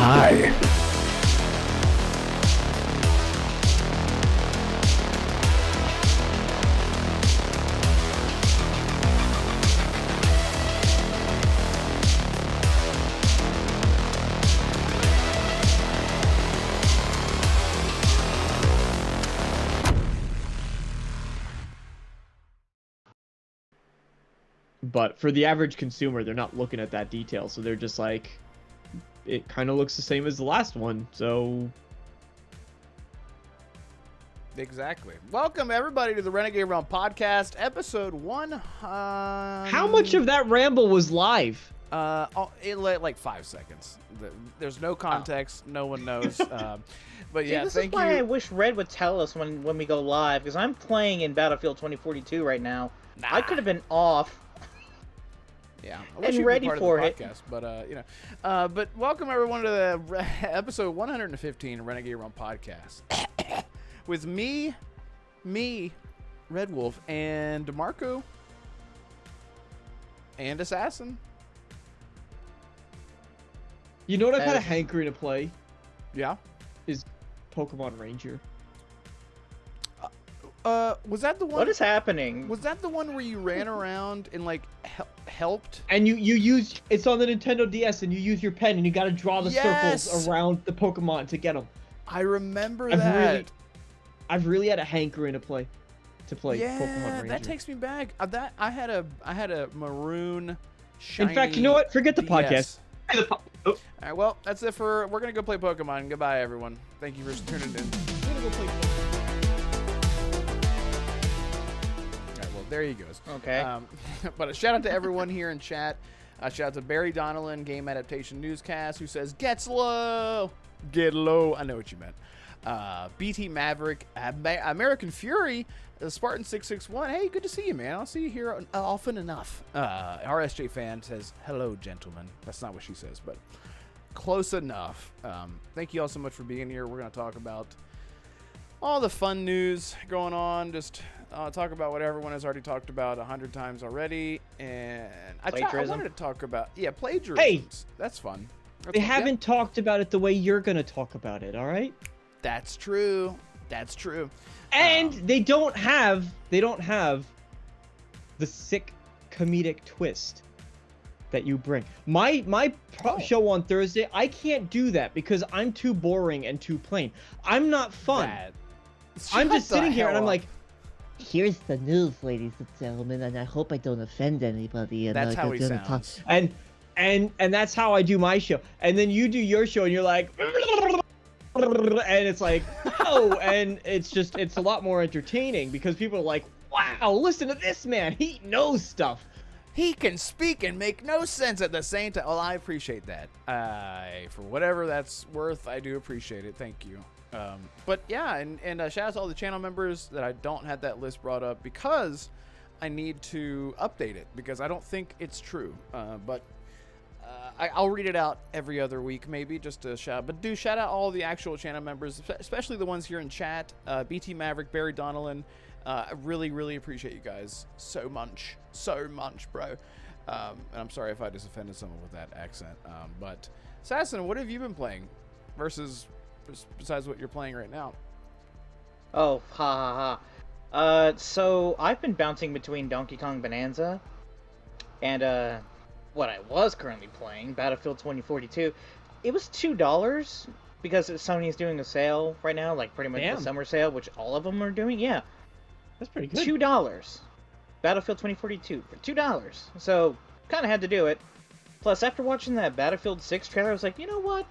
Hi. But for the average consumer, they're not looking at that detail, so they're just like, it kind of looks the same as the last one, so Exactly. Welcome everybody to the Renegade Realm podcast, episode 1. How much of that ramble was live? Like 5 seconds. There's no context. No one knows. But yeah, this thank is why you. I wish Red would tell us when we go live, because I'm playing in Battlefield 2042 right now. Nah. I could have been off. Yeah, I and wish you'd be ready part for of the it. podcast, but but welcome everyone to the episode 115 of Renegade Realm podcast with me, Red Wolf, and Damarco, and Assassin. You know what I've had a hankering to play? Yeah. Is Pokemon Ranger. Was that the one? What is happening? Was that the one where you ran around and like helped? And you use it's on the Nintendo DS, and you use your pen, and you got to draw the circles around the Pokemon to get them. I remember that. I've really had a hankering to play Pokemon Ranger. That takes me back. I had a maroon shiny. In fact, you know what? Forget the DS. podcast. All right, well, that's it for. We're gonna go play Pokemon. Goodbye, everyone. Thank you for tuning in. We're gonna go play Pokemon. All right, well, there he goes. Okay. But a shout out to everyone here in chat. Shout out to Barry Donnellan, Game Adaptation Newscast, who says, "Gets low, get low." I know what you meant. BT Maverick, American Fury, Spartan 661. Hey, good to see you, man. I'll see you here often enough. RSJ fan says, "Hello, gentlemen." That's not what she says, but close enough. Thank you all so much for being here. We're going to talk about all the fun news going on. Just talk about what everyone has already talked about 100 times already. And I wanted to talk about, plagiarism. Hey, that's fun. They haven't talked about it the way you're going to talk about it, all right? That's true. That's true. And they don't have the sick comedic twist that you bring. My show on Thursday, I can't do that because I'm too boring and too plain. I'm not fun. I'm just sitting here and I'm like, here's the news, ladies and gentlemen, and I hope I don't offend anybody. And that's how he sounds. And that's how I do my show. And then you do your show and you're like, and it's like, oh, and it's a lot more entertaining because people are like, wow, listen to this man, he knows stuff. He can speak and make no sense at the same time. Well, I appreciate that. For whatever that's worth, I do appreciate it. Thank you. But yeah, and shout out to all the channel members that I don't have that list brought up because I need to update it because I don't think it's true. But I'll read it out every other week, maybe, just to shout. But do shout out all the actual channel members, especially the ones here in chat. BT Maverick, Barry Donnellan. I really, really appreciate you guys so much, bro. And I'm sorry if I just offended someone with that accent. But Assassin, what have you been playing besides what you're playing right now? Oh, ha ha ha. So I've been bouncing between Donkey Kong Bonanza and what I was currently playing, Battlefield 2042. It was $2 because Sony is doing a sale right now, like pretty much the summer sale, which all of them are doing. Yeah, that's pretty good. $2. Battlefield 2042 for $2. So kind of had to do it. Plus, after watching that Battlefield 6 trailer, I was like, you know what?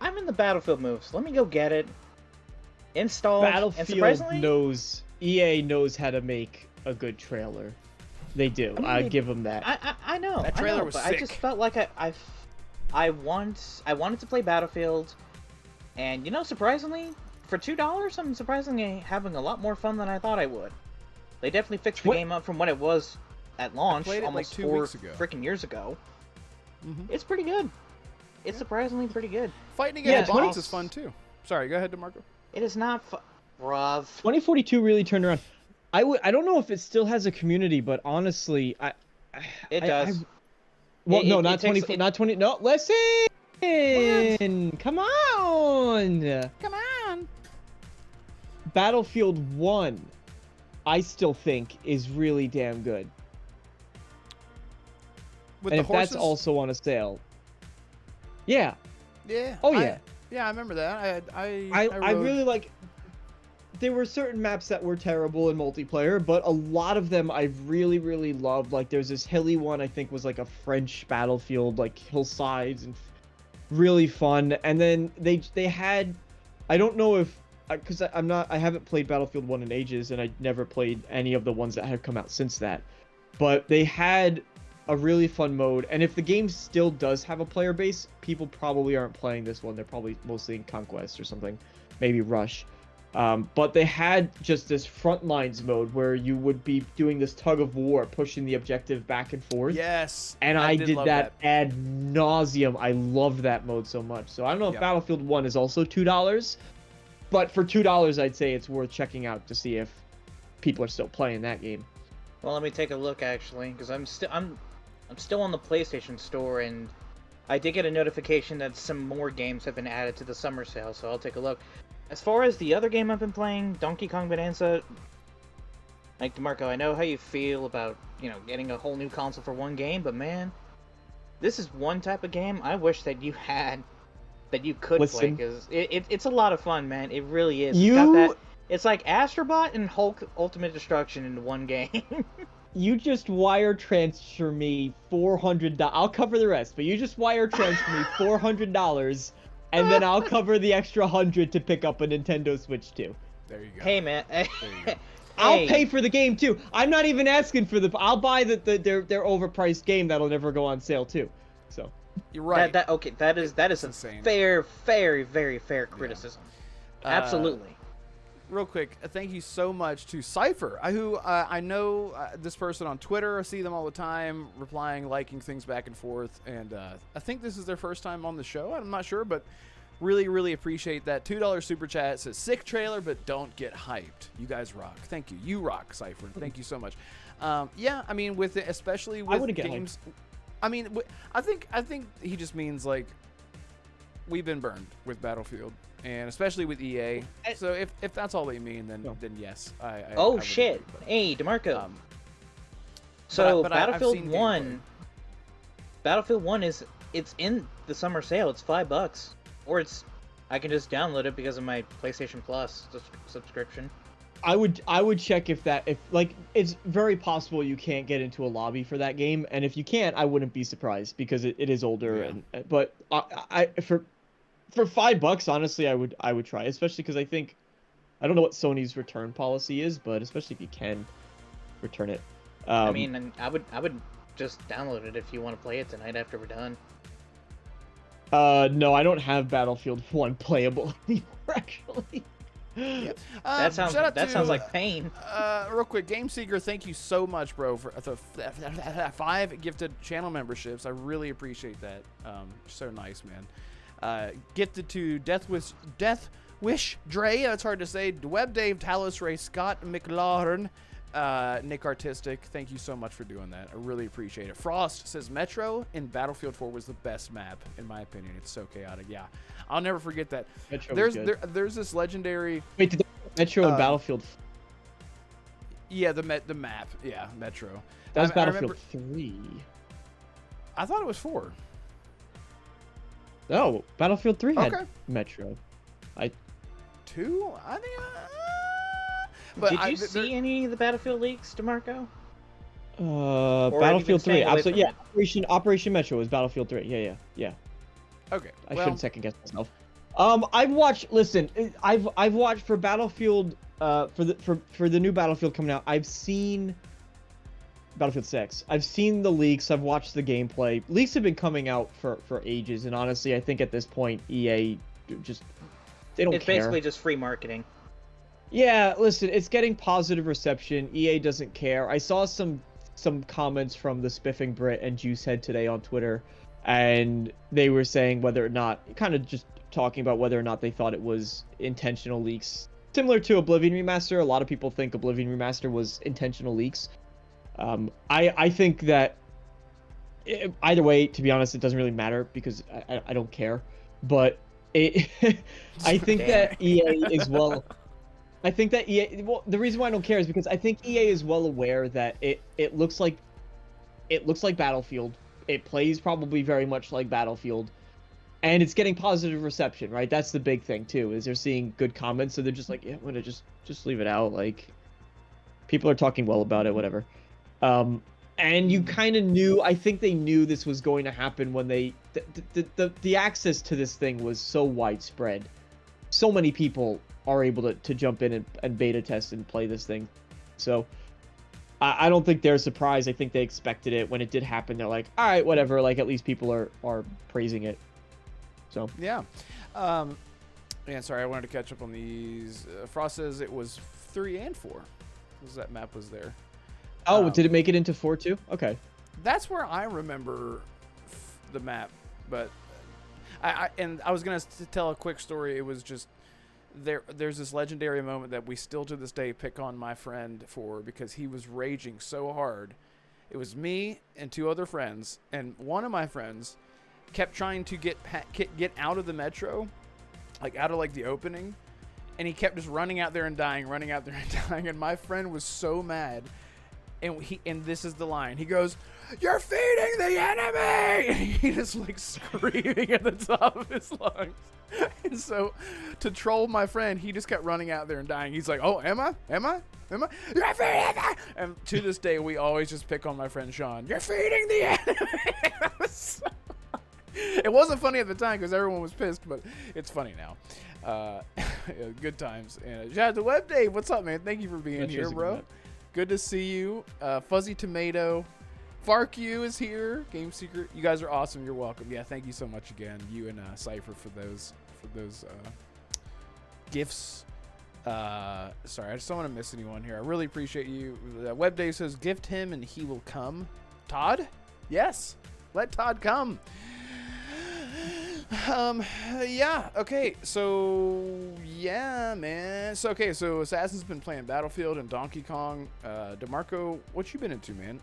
I'm in the Battlefield moves. So let me go get it. Install. Battlefield EA knows how to make a good trailer. They do. I mean, I give them that. I know. That trailer was sick. I just felt like I wanted to play Battlefield, and you know, surprisingly, for $2, I'm surprisingly having a lot more fun than I thought I would. They definitely fixed the game up from what it was at launch almost like 2 weeks ago. Freaking years ago. Mm-hmm. It's pretty good. It's surprisingly pretty good. Fighting against bots is fun too. Sorry, go ahead, DeMarco. It is not Rob. 2042 really turned around. I don't know if it still has a community, but honestly, it does. Not 20. No, listen. What? Come on. Battlefield 1, I still think is really damn good. With and the if horses? That's also on a sale. Yeah. Yeah. Oh yeah. I remember that. I really like. There were certain maps that were terrible in multiplayer, but a lot of them I really, really loved. Like there's this hilly one I think was like a French battlefield, like hillsides and really fun. And then they had, I don't know if because I haven't played Battlefield 1 in ages, and I never played any of the ones that have come out since that. But they had a really fun mode, and if the game still does have a player base, people probably aren't playing this one. They're probably mostly in Conquest or something, maybe Rush. But they had just this front lines mode where you would be doing this tug of war, pushing the objective back and forth. Yes. And I did love that ad nauseum. I loved that mode so much. So I don't know if Battlefield 1 is also $2, but for $2, I'd say it's worth checking out to see if people are still playing that game. Well, let me take a look actually, because I'm still on the PlayStation Store, and I did get a notification that some more games have been added to the summer sale, so I'll take a look. As far as the other game I've been playing, Donkey Kong Bonanza, like, Damarco, I know how you feel about, getting a whole new console for one game, but man, this is one type of game I wish that you had, that you could play, because it's a lot of fun, man. It really is. It's got that, it's like Astrobot and Hulk Ultimate Destruction in one game. You just wire transfer me $400. I'll cover the rest, but you just wire transfer me $400. And then I'll cover the extra 100 to pick up a Nintendo Switch 2. There you go. Hey, man. I'll pay for the game too. I'm not even asking for I'll buy their overpriced game that'll never go on sale too. So you're right. That is insane. Fair, very, very fair criticism. Absolutely. Real quick, thank you so much to Cypher, who I know this person on Twitter. I see them all the time, replying, liking things back and forth, and I think this is their first time on the show. I'm not sure, but really, really appreciate that. $2 super chat. It says, sick trailer, but don't get hyped. You guys rock. Thank you. You rock, Cypher. Thank you so much. Yeah, I mean, especially with games. I mean, I think he just means, like, we've been burned with Battlefield. And especially with EA, so if that's all they mean, then yes, I shit! Agree, hey, Damarco. So Battlefield 1, Battlefield 1 it's in the summer sale. It's $5, or I can just download it because of my PlayStation Plus subscription. I would check if it's very possible you can't get into a lobby for that game, and if you can't, I wouldn't be surprised because it is older. Yeah. But for $5, honestly, I would try, especially because I don't know what Sony's return policy is, but especially if you can return it. I mean, I would just download it if you want to play it tonight after we're done. No, I don't have Battlefield 1 playable anymore, actually. Yeah. That sounds like pain. Real quick, Game Seeker, thank you so much, bro, for the 5 gifted channel memberships. I really appreciate that. So nice, man. Gifted to Death Wish Dre, that's hard to say. Web Dave, Talos Ray, Scott McLaurin, Nick Artistic, thank you so much for doing that. I really appreciate it. Frost says Metro in Battlefield 4 was the best map, in my opinion. It's so chaotic. Yeah, I'll never forget that. There's this legendary. Wait, did Metro in Battlefield? Yeah, the map. Yeah, Metro. That was Battlefield 3. I thought it was 4. No, Battlefield 3 had Metro. 2? I think. But did you see any of the Battlefield leaks, Damarco? Battlefield 3. Absolutely. Yeah. Operation Metro was Battlefield 3. Yeah. Okay. I shouldn't second guess myself. I've watched. Listen, I've watched for Battlefield. For the new Battlefield coming out. I've seen Battlefield 6. I've seen the leaks. I've watched the gameplay. Leaks have been coming out for ages, and honestly, I think at this point, EA just they don't care. It's basically just free marketing. Yeah, listen, it's getting positive reception. EA doesn't care. I saw some comments from the Spiffing Brit and Juicehead today on Twitter, and they were saying whether or not, kind of just talking about whether or not they thought it was intentional leaks. Similar to Oblivion Remaster, a lot of people think Oblivion Remaster was intentional leaks. I think that either way, to be honest, it doesn't really matter because I don't care. But I think that EA is well. I think that EA. Well, the reason why I don't care is because I think EA is well aware that it looks like Battlefield. It plays probably very much like Battlefield, and it's getting positive reception. Right, that's the big thing too. Is they're seeing good comments, so they're just like, yeah, I'm gonna just leave it out. Like, people are talking well about it, whatever. And you kind of knew. I think they knew this was going to happen when the access to this thing was so widespread. so many people are able to jump in and beta test and play this thing. So I don't think they're surprised. I think they expected it. When it did happen, they're like, all right, whatever. Like, at least people are praising it. So Yeah. Yeah, sorry, I wanted to catch up on these. Frost says it was 3 and 4. Because that map was there. oh, did it make it into 4 too? Okay. That's where I remember the map, but I was gonna tell a quick story. It was just there's this legendary moment that we still to this day pick on my friend for, because he was raging so hard. It was me and 2 other friends, and one of my friends kept trying to get out of the metro, like out of like the opening, and he kept just running out there and dying, and my friend was so mad. And this is the line. He goes, "You're feeding the enemy!" And he just like screaming at the top of his lungs. And so, to troll my friend, he just kept running out there and dying. He's like, "Oh, am I? You're feeding the..." And to this day, we always just pick on my friend Sean. "You're feeding the enemy!" It wasn't funny at the time because everyone was pissed, but it's funny now. Good times. And shout out to Web Dave. What's up, man? Thank you for being here, bro. Good to see you. Fuzzy Tomato. Fark you is here. Game Secret. You guys are awesome. You're welcome. Yeah, thank you so much again. You and Cypher for those gifts. Sorry, I just don't want to miss anyone here. I really appreciate you. Web Dave says, "Gift him and he will come." Todd? Yes. Let Todd come. Yeah, okay, so, yeah, man. So, okay, so Assassin's been playing Battlefield and Donkey Kong. Damarco, what you been into, man?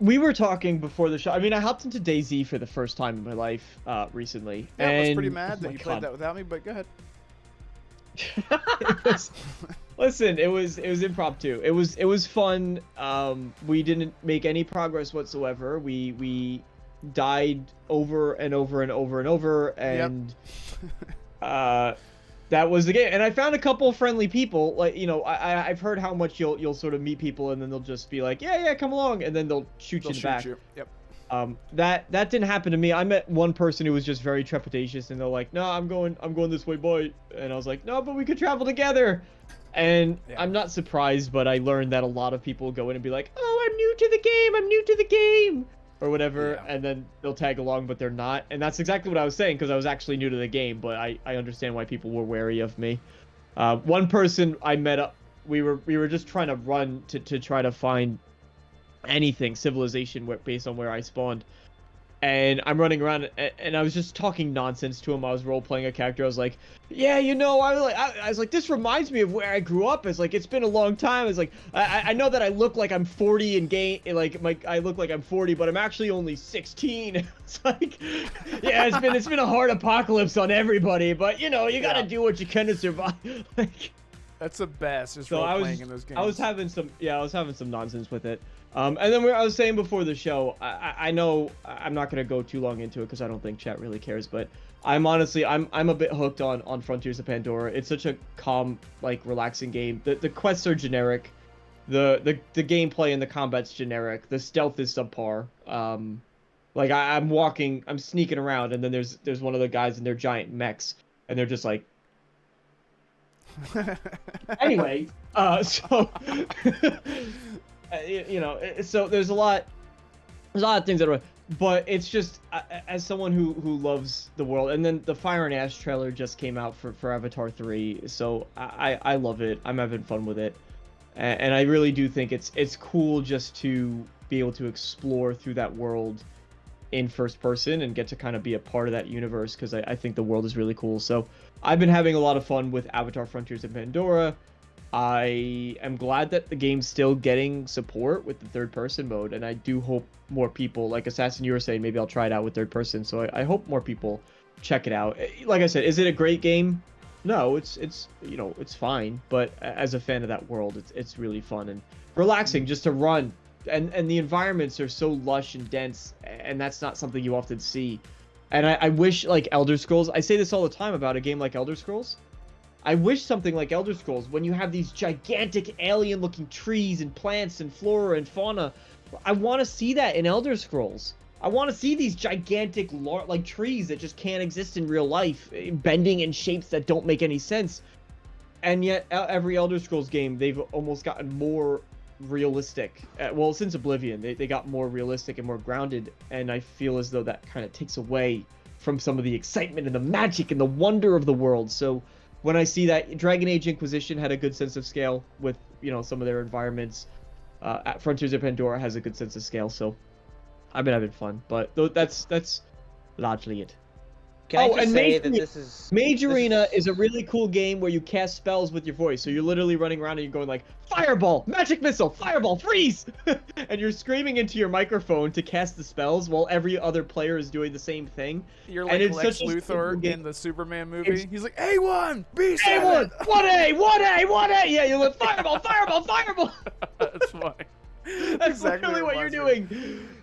We were talking before the show. I mean, I hopped into DayZ for the first time in my life recently. Yeah, I was and, pretty mad that my you played God. that without me, but go ahead. Listen, it was impromptu. It was fun. We didn't make any progress whatsoever. We died over and over and over and over, and that was the game. And I found a couple of friendly people. Like, you know, I've heard how much you'll sort of meet people, and then they'll just be like, yeah, come along, and then they'll shoot you in the back. Yep. That didn't happen to me. I met one person who was just very trepidatious, and they're like, "No, I'm going this way, boy." And I was like, "No, but we could travel together." And I'm not surprised, but I learned that a lot of people go in and be like, "Oh, I'm new to the game," or whatever, and then they'll tag along, but they're not. And that's exactly what I was saying, because I was actually new to the game, but I understand why people were wary of me. One person I met up, we were just trying to run to try to find anything civilization based on where I spawned, and I'm running around, and I was just talking nonsense to him. I was role-playing a character. I was like, yeah, you know, I was like, this reminds me of where I grew up. It's like, it's been a long time. It's like, I know that I look like I'm 40 in game, like I look like I'm 40, but I'm actually only 16. It's like, yeah, it's been a hard apocalypse on everybody, but you know, you gotta do what you can to survive. Like, that's the best. Just so role-playing in those games. I was having some nonsense with it. And then I was saying before the show, I know I'm not gonna go too long into it because I don't think chat really cares, but I'm honestly I'm a bit hooked on Frontiers of Pandora. It's such a calm, like, relaxing game. The quests are generic, the gameplay and the combat's generic. The stealth is subpar. Like I'm sneaking around, and then there's one of the guys in their giant mechs, and they're just like. Anyway, so. You know, so there's a lot of things that are, but it's just, as someone who loves the world, and then the Fire and Ash trailer just came out for Avatar 3, so I love it. I'm having fun with it, and I really do think it's cool just to be able to explore through that world in first person and get to kind of be a part of that universe, because I think the world is really cool. So I've been having a lot of fun with Avatar Frontiers of Pandora. I am glad that the game's still getting support with the third-person mode, and I do hope more people, like Assassin, you were saying, maybe I'll try it out with third-person, so I hope more people check it out. Like I said, is it a great game? No, it's you know, it's fine, but as a fan of that world, it's really fun and relaxing just to run, and the environments are so lush and dense, and that's not something you often see. And I wish, like Elder Scrolls, I say this all the time about a game like Elder Scrolls, I wish something like Elder Scrolls, when you have these gigantic alien-looking trees and plants and flora and fauna, I want to see that in Elder Scrolls. I want to see these gigantic like trees that just can't exist in real life, bending in shapes that don't make any sense. And yet every Elder Scrolls game, they've almost gotten more realistic. Well, since Oblivion, they got more realistic and more grounded, and I feel as though that kind of takes away from some of the excitement and the magic and the wonder of the world. So when I see that Dragon Age Inquisition had a good sense of scale with, you know, some of their environments, at Frontiers of Pandora has a good sense of scale, so I've been having fun. But that's largely it. Can I just say that this is... Mage Arena is a really cool game where you cast spells with your voice. So you're literally running around and you're going like, Fireball! Magic Missile! Fireball! Freeze! And you're screaming into your microphone to cast the spells while every other player is doing the same thing. You're like Lex Luthor in the Superman movie. He's like, A1! B7! A1! 1A! 1A! 1A! Yeah, you're like, Fireball! Fireball! Fireball! That's funny. That's exactly literally what you're doing.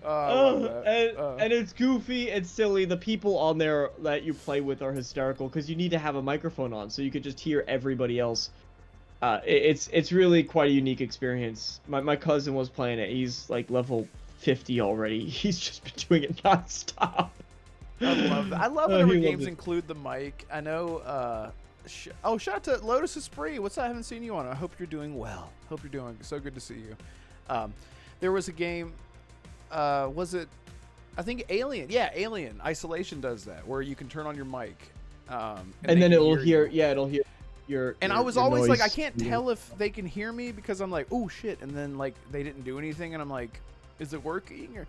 And it's goofy, it's silly. The people on there that you play with are hysterical because you need to have a microphone on so you could just hear everybody else. It's really quite a unique experience. My cousin was playing it. He's like level 50 already. He's just been doing it nonstop. I love that. I love whenever games include the mic. I know. Shout out to Lotus Esprit. What's that? I haven't seen you on. I hope you're doing well. Hope you're doing so good to see you. There was a game, was it, I think Alien. Yeah, Alien Isolation does that, where you can turn on your mic. And then it'll hear your And I was always like, I can't tell if they can hear me because I'm like, oh shit. And then like, they didn't do anything. And I'm like, is it working? Or,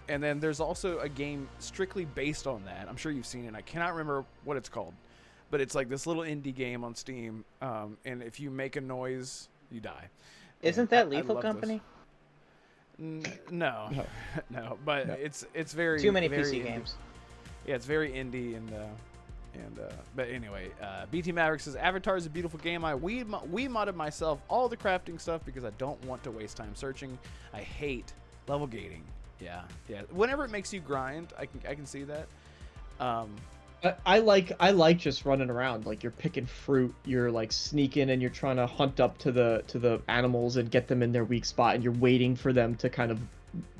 and then there's also a game strictly based on that. I'm sure you've seen it. I cannot remember what it's called, but it's like this little indie game on Steam. And if you make a noise, you die. Isn't that Lethal Company? No, but no. It's very too many very PC indie. games. Yeah, it's very indie but anyway, BT Maverick says Avatar is a beautiful game. I modded myself all the crafting stuff because I don't want to waste time searching. I hate level gating. Yeah. Whenever it makes you grind, I can see that. I like just running around. Like you're picking fruit, you're like sneaking, and you're trying to hunt up to the animals and get them in their weak spot, and you're waiting for them to kind of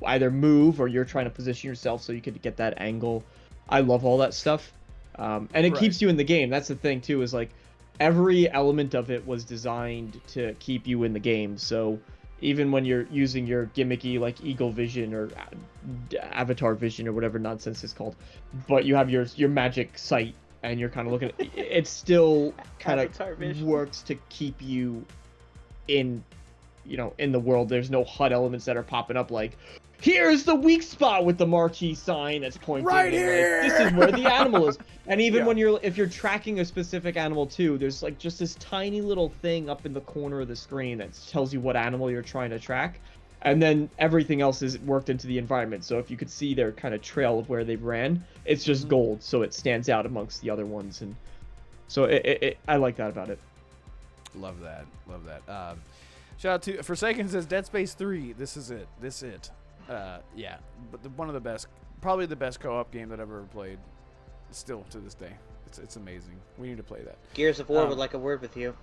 either move or you're trying to position yourself so you could get that angle. I love all that stuff, and it keeps you in the game. That's the thing too, is like every element of it was designed to keep you in the game. So even when you're using your gimmicky like eagle vision or avatar vision or whatever nonsense is called, but you have your magic sight and you're kind of looking at it still kind of works to keep you in, you know, in the world. There's no HUD elements that are popping up like, here's the weak spot with the marquee sign that's pointing right here. Like, this is where the animal is. And even when if you're tracking a specific animal too, there's like just this tiny little thing up in the corner of the screen that tells you what animal you're trying to track. And then everything else is worked into the environment. So if you could see their kind of trail of where they ran, it's just gold, so it stands out amongst the other ones. And so I like that about it. Love that. Shout out to Forsaken says Dead Space 3. This is it. Yeah, but one of the best, probably the best co-op game that I've ever played. Still to this day, it's amazing. We need to play that. Gears of War would like a word with you.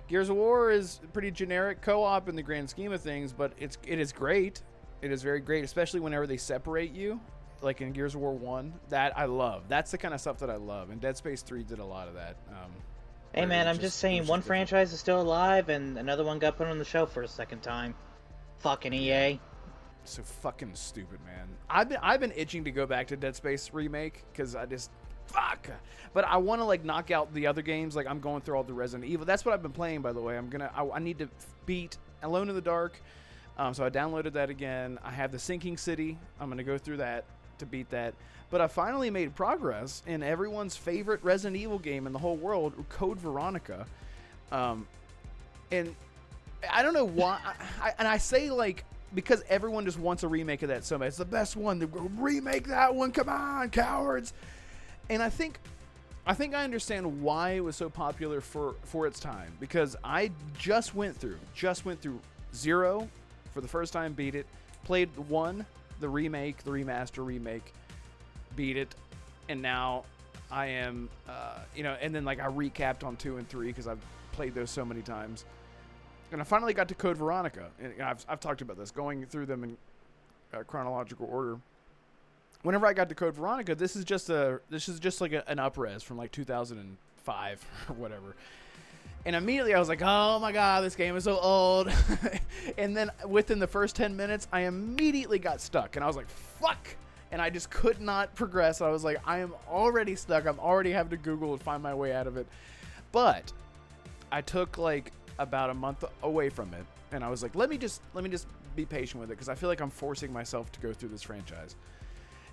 Gears of War is pretty generic co-op in the grand scheme of things, but it is great. It is very great, especially whenever they separate you, like in Gears of War 1. That I love. That's the kind of stuff that I love, and Dead Space 3 did a lot of that. Hey man, I'm just saying, one franchise is still alive, and another one got put on the shelf for a second time. Fucking EA. So fucking stupid, man. I've been itching to go back to Dead Space remake because I just fuck. But I want to like knock out the other games. Like I'm going through all the Resident Evil. That's what I've been playing, by the way. I need to beat Alone in the Dark. So I downloaded that again. I have the Sinking City. I'm gonna go through that to beat that. But I finally made progress in everyone's favorite Resident Evil game in the whole world, Code Veronica. And I don't know why. I say like, because everyone just wants a remake of that so much. It's the best one. Remake that one. Come on, cowards. And I think I understand why it was so popular for its time, because I just went through 0 for the first time, beat it, played 1, the remake, the remaster remake, beat it, and now I am and then like I recapped on 2 and 3 because I've played those so many times. And I finally got to Code Veronica, and I've talked about this, going through them in chronological order. whenever I got to Code Veronica, this is just an up-res from like 2005 or whatever. And immediately I was like, oh my god, this game is so old. And then within the first 10 minutes, I immediately got stuck. And I was like, fuck. And I just could not progress. I was like, I am already stuck. I'm already having to Google and find my way out of it. But I took like about a month away from it. And I was like, let me just be patient with it, because I feel like I'm forcing myself to go through this franchise.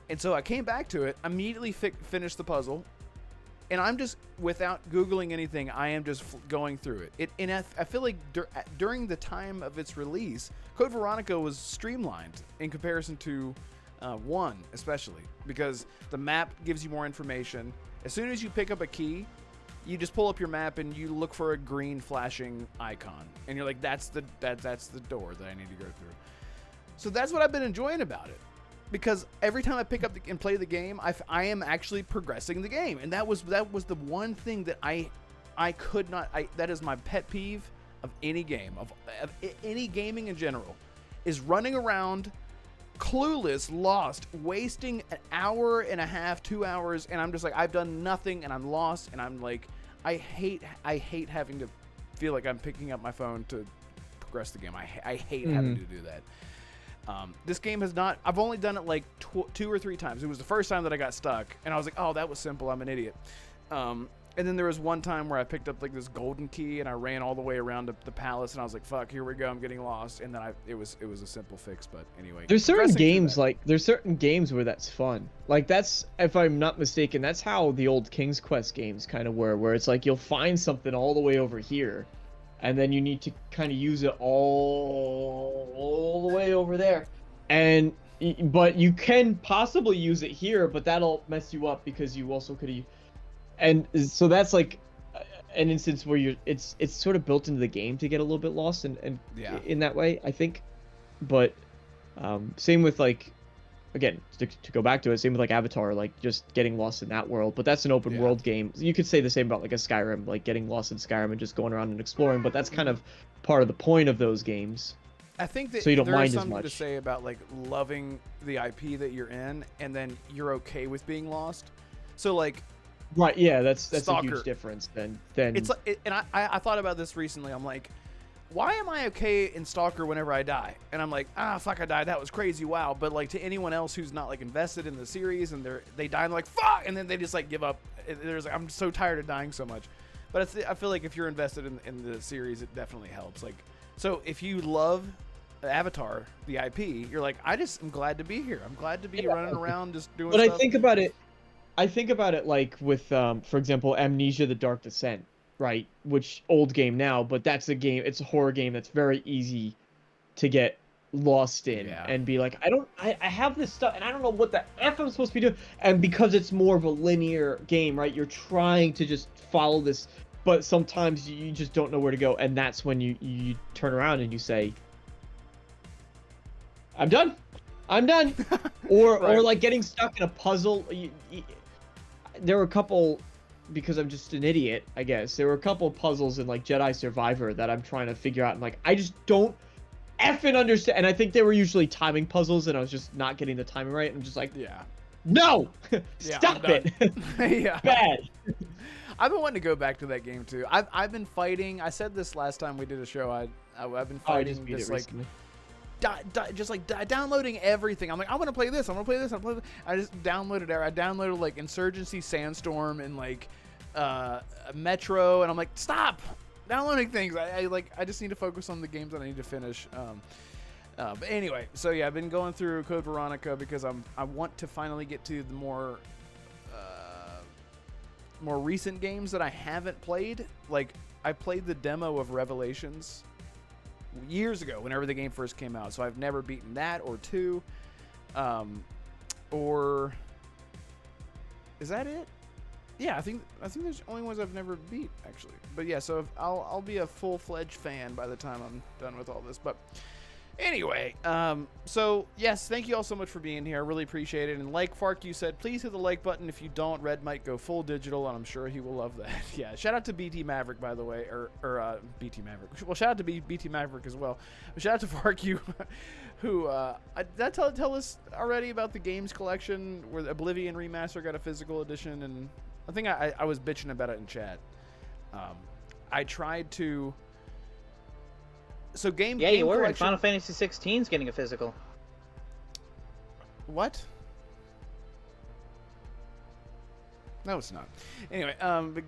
And so I came back to it, immediately finished the puzzle. And I'm just, without Googling anything, I am just going through it. And I feel like during the time of its release, Code Veronica was streamlined in comparison to 1, especially. Because the map gives you more information. As soon as you pick up a key, you just pull up your map and you look for a green flashing icon. And you're like, that's the door that I need to go through. So that's what I've been enjoying about it. Because every time I pick up and play the game, I am actually progressing the game, and that was the one thing that I could not. That is my pet peeve of any game, of any gaming in general, is running around clueless, lost, wasting an hour and a half, 2 hours, and I'm just like, I've done nothing, and I'm lost, and I'm like, I hate having to feel like I'm picking up my phone to progress the game. I hate having to do that. This game has not, I've only done it like 2 or 3 times. It was the first time that I got stuck, and I was like, oh, that was simple, I'm an idiot. And then there was one time where I picked up like this golden key, and I ran all the way around the palace, and I was like, fuck, here we go, I'm getting lost. And then it was a simple fix, but anyway. There's certain games where that's fun. Like, that's, if I'm not mistaken, that's how the old King's Quest games kind of were, where it's like you'll find something all the way over here, and then you need to kind of use it all the way over there. But you can possibly use it here, but that'll mess you up because you also could. And so that's like an instance where it's sort of built into the game to get a little bit lost and yeah. in that way, I think. But same with like, again, to go back to it, same with like Avatar, like just getting lost in that world. But that's an open world game. You could say the same about like a Skyrim, like getting lost in Skyrim and just going around and exploring. But that's kind of part of the point of those games. I think that so you don't there mind is as something much to say about like loving the IP that you're in, and then you're okay with being lost. So like, right? Yeah, that's Stalker. a huge difference. Then it's like, and I thought about this recently. I'm like, why am I okay in Stalker whenever I die? And I'm like, fuck, I died. That was crazy. Wow. But like to anyone else who's not like invested in the series and they die and they're like, fuck, and then they just like give up. There's like, I'm so tired of dying so much. But I feel like if you're invested in the series, it definitely helps. Like, so if you love Avatar, the IP, you're like, I'm glad to be here. I'm glad to be running around just doing stuff. But I think about it like with, for example, Amnesia: The Dark Descent, right? Which old game now, but that's a game. It's a horror game that's very easy to get lost in and be like, I have this stuff and I don't know what the F I'm supposed to be doing. And because it's more of a linear game, right? You're trying to just follow this, but sometimes you just don't know where to go, and that's when you turn around and you say, I'm done. or right. or like getting stuck in a puzzle. There were a couple, because I'm just an idiot, I guess. There were a couple puzzles in like Jedi Survivor that I'm trying to figure out, and like I just don't effing understand. And I think they were usually timing puzzles, and I was just not getting the timing right. And I'm just like, no, stop it. Yeah, bad. I've been wanting to go back to that game too. I've been fighting. I said this last time we did a show. I've been fighting this like. Just like downloading everything. I'm like, I want to play this. I just downloaded it. I downloaded like Insurgency Sandstorm and like Metro, and I'm like, stop downloading things. I just need to focus on the games that I need to finish. But anyway, so yeah, I've been going through Code Veronica because I want to finally get to the more recent games that I haven't played. Like I played the demo of Revelations years ago, whenever the game first came out, so I've never beaten that or 2, or is that it? Yeah, I think there's the only ones I've never beat actually. But yeah, so I'll be a full-fledged fan by the time I'm done with all this. But Anyway, so yes, thank you all so much for being here. I really appreciate it. And like Fark, you said, please hit the like button. If you don't, Red might go full digital, and I'm sure he will love that. Yeah, shout out to BT Maverick, by the way, or BT Maverick. Well, shout out to BT Maverick as well. But shout out to Fark, you, who did I tell us already about the games collection where the Oblivion Remaster got a physical edition, and I think I was bitching about it in chat. I tried to. So game you were. collection... Final Fantasy 16's getting a physical. What? No, it's not. Anyway,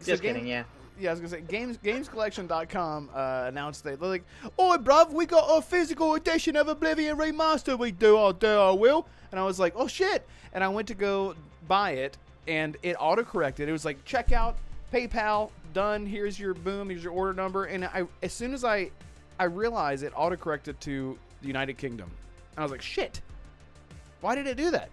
Just kidding, yeah. Yeah, I was gonna say gamescollection.com announced they're like, "Oi, bruv, we got a physical edition of Oblivion Remaster. We do, I will." And I was like, "Oh shit!" And I went to go buy it, and it autocorrected. It was like, "Checkout, PayPal, done. Here's your here's your order number." And as soon as I realized it autocorrected to the United Kingdom. And I was like, shit, why did it do that?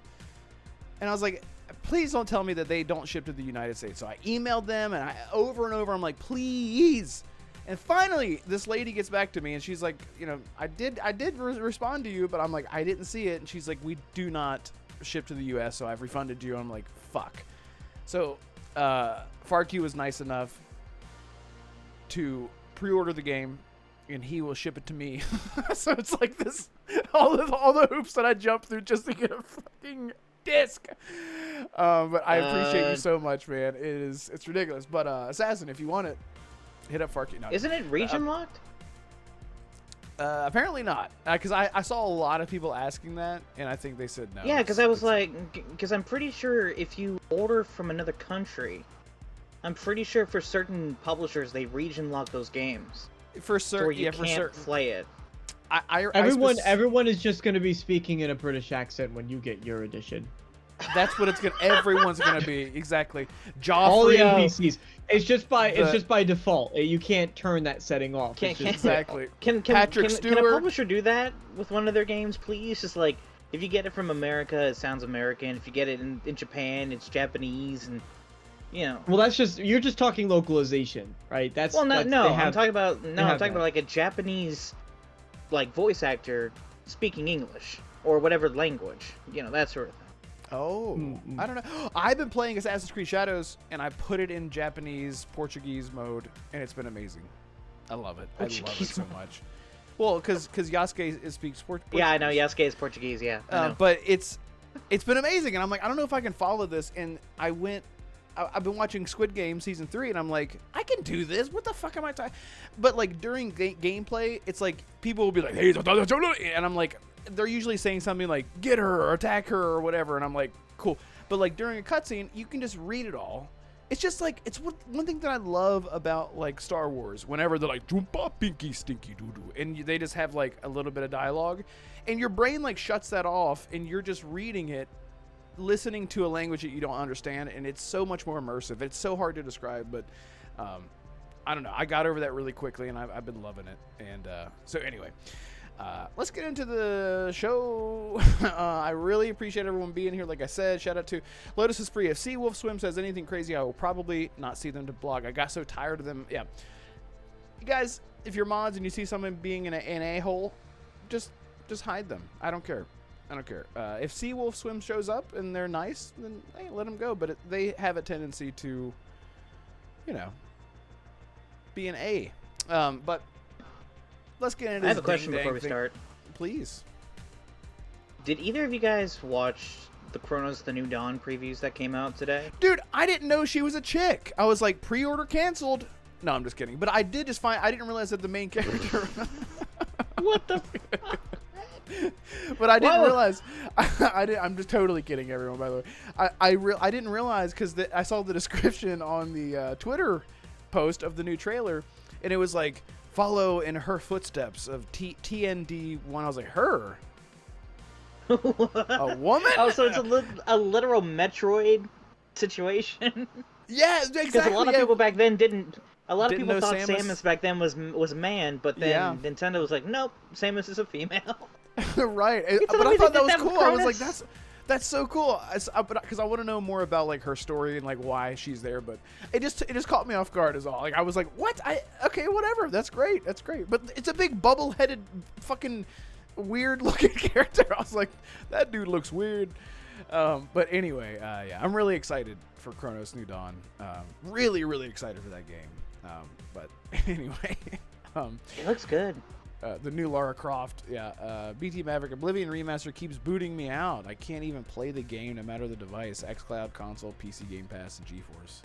And I was like, please don't tell me that they don't ship to the United States. So I emailed them, and over and over, I'm like, please. And finally, this lady gets back to me, and she's like, you know, I did respond to you, but I'm like, I didn't see it. And she's like, we do not ship to the US, so I've refunded you. I'm like, fuck. So Farq was nice enough to pre-order the game, and he will ship it to me. So it's like this, all the hoops that I jumped through just to get a fucking disc. But I appreciate you so much, man. It's ridiculous. But Assassin, if you want it, hit up Farky. No, isn't it region locked? Apparently not, because I saw a lot of people asking that, and I think they said no. Yeah, because I was like, because I'm pretty sure if you order from another country, I'm pretty sure for certain publishers they region lock those games. For certain, you can't play it. Everyone is just going to be speaking in a British accent when you get your edition. That's what it's gonna. Everyone's gonna be exactly. Joffrey, all the NPCs. It's just by default. You can't turn that setting off. Exactly. Can Patrick Stewart. Can a publisher do that with one of their games, please? Just like if you get it from America, it sounds American. If you get it in Japan, it's Japanese, and you know. Well, you're just talking localization, right? I'm talking about like a Japanese, like voice actor speaking English or whatever language, you know, that sort of thing. Oh, I don't know. I've been playing Assassin's Creed Shadows, and I put it in Japanese, Portuguese mode, and it's been amazing. I love it. I love it so much. Well, because Yasuke speaks Portuguese. Yeah, I know. Yasuke is Portuguese, yeah. But it's been amazing, and I'm like, I don't know if I can follow this, and I've been watching Squid Game Season 3, and I'm like, I can do this. What the fuck am I talking? But, like, during gameplay, it's like, people will be like, hey, and I'm like, they're usually saying something like, get her, or attack her, or whatever, and I'm like, cool. But, like, during a cutscene, you can just read it all. It's just, like, it's one thing that I love about, like, Star Wars, whenever they're like, Jumpa, pinky, stinky, doo-doo, and they just have, like, a little bit of dialogue, and your brain, like, shuts that off, and you're just reading it, listening to a language that you don't understand, and it's so much more immersive. It's so hard to describe, but I don't know. I got over that really quickly, and I've been loving it. And so anyway, let's get into the show. I really appreciate everyone being here. Like I said, shout out to Lotus is Free. If Sea Wolf Swim says anything crazy, I will probably not see them to blog. I got so tired of them. Yeah, you guys, if you're mods and you see someone being in an a-hole, just hide them. I don't care. If Sea Wolf Swim shows up and they're nice, then hey, let them go. But they have a tendency to, you know, be an A. But let's get into this. I have a question before we start. Please. Did either of you guys watch the Cronos The New Dawn previews that came out today? Dude, I didn't know she was a chick. I was like, pre-order canceled. No, I'm just kidding. But I did just I didn't realize that the main character... What the... But I didn't realize. I'm just totally kidding, everyone. By the way, I didn't realize because I saw the description on the Twitter post of the new trailer, and it was like follow in her footsteps of TND1. I was like, her, a woman? Oh, so it's a literal Metroid situation. Yeah, exactly. Because a lot of people back then didn't. A lot of people thought Samus... Samus back then was a man, but then Nintendo was like, nope, Samus is a female. Right, but I thought that was cool. I was like, that's so cool. Because I want to know more about like her story and like why she's there. But it just caught me off guard is all. Like I was like, what? Okay, whatever. That's great. But it's a big bubble-headed fucking weird looking character. I was like, that dude looks weird. But anyway, yeah, I'm really excited for Cronos New Dawn. Really, really excited for that game. But anyway, It looks good. the new Lara Croft, yeah. BT Maverick Oblivion Remaster keeps booting me out. I can't even play the game no matter the device. xCloud, console, PC Game Pass, and GeForce.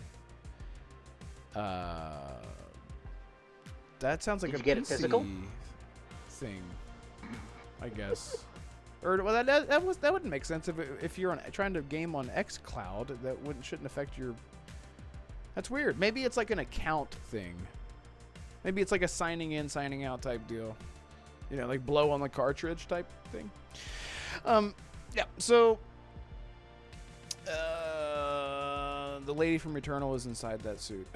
That sounds like Did a you get it PC physical? thing, I guess. Or well, that wouldn't make sense if you're trying to game on xCloud. That shouldn't affect your. That's weird. Maybe it's like an account thing. Maybe it's like a signing in, signing out type deal. You know, like blow on the cartridge type thing. Yeah. So, the lady from Returnal is inside that suit.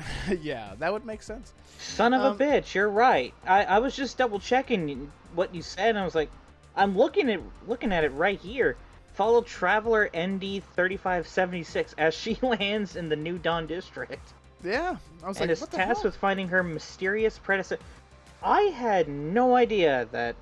Yeah, that would make sense. Son of a bitch, you're right. I was just double checking what you said, and I was like, I'm looking at it right here. Follow Traveler ND 3576 as she lands in the New Dawn district. Yeah, I was And like, is what the tasked hell? with finding her mysterious predecessor. I had no idea that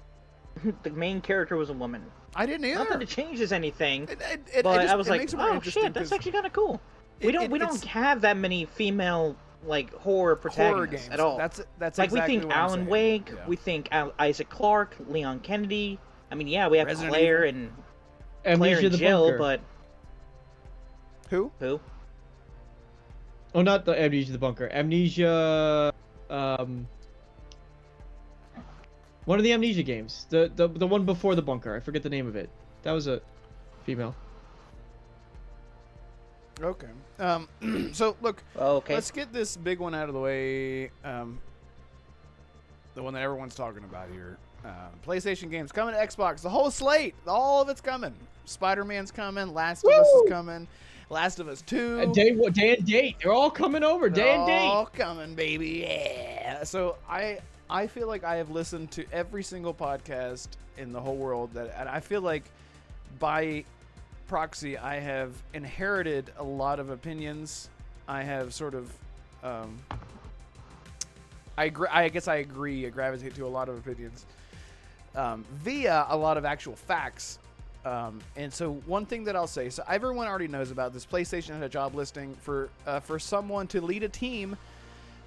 the main character was a woman. I didn't either. Not that it changes anything, It but just- I was it like, makes it more oh interesting shit, that's 'cause actually kind of cool. We don't it's- have that many female like horror protagonists horror games at all. That's like exactly we think what I'm Alan saying. Wake, Yeah. we think Isaac Clarke, Leon Kennedy. I mean, yeah, we have Resident Claire Evil. and Claire Amnesia and the Jill, Bunker. but Who? who? Oh, not the Amnesia the Bunker. Amnesia. One of the Amnesia games. The one before the Bunker. I forget the name of it. That was a female. Okay. So look, Oh, okay. let's get this big one out of the way. The one that everyone's talking about here. PlayStation games coming to Xbox. The whole slate. All of it's coming. Spider-Man's coming. Last of Us is coming. Last of Us 2. Day and date. They're all coming over. Day and date. All coming, baby. Yeah. So I feel like I have listened to every single podcast in the whole world and I feel like by proxy I have inherited a lot of opinions. I have sort of I guess I agree. I gravitate to a lot of opinions via a lot of actual facts. And so one thing that I'll say, so everyone already knows about this. PlayStation had a job listing for someone to lead a team,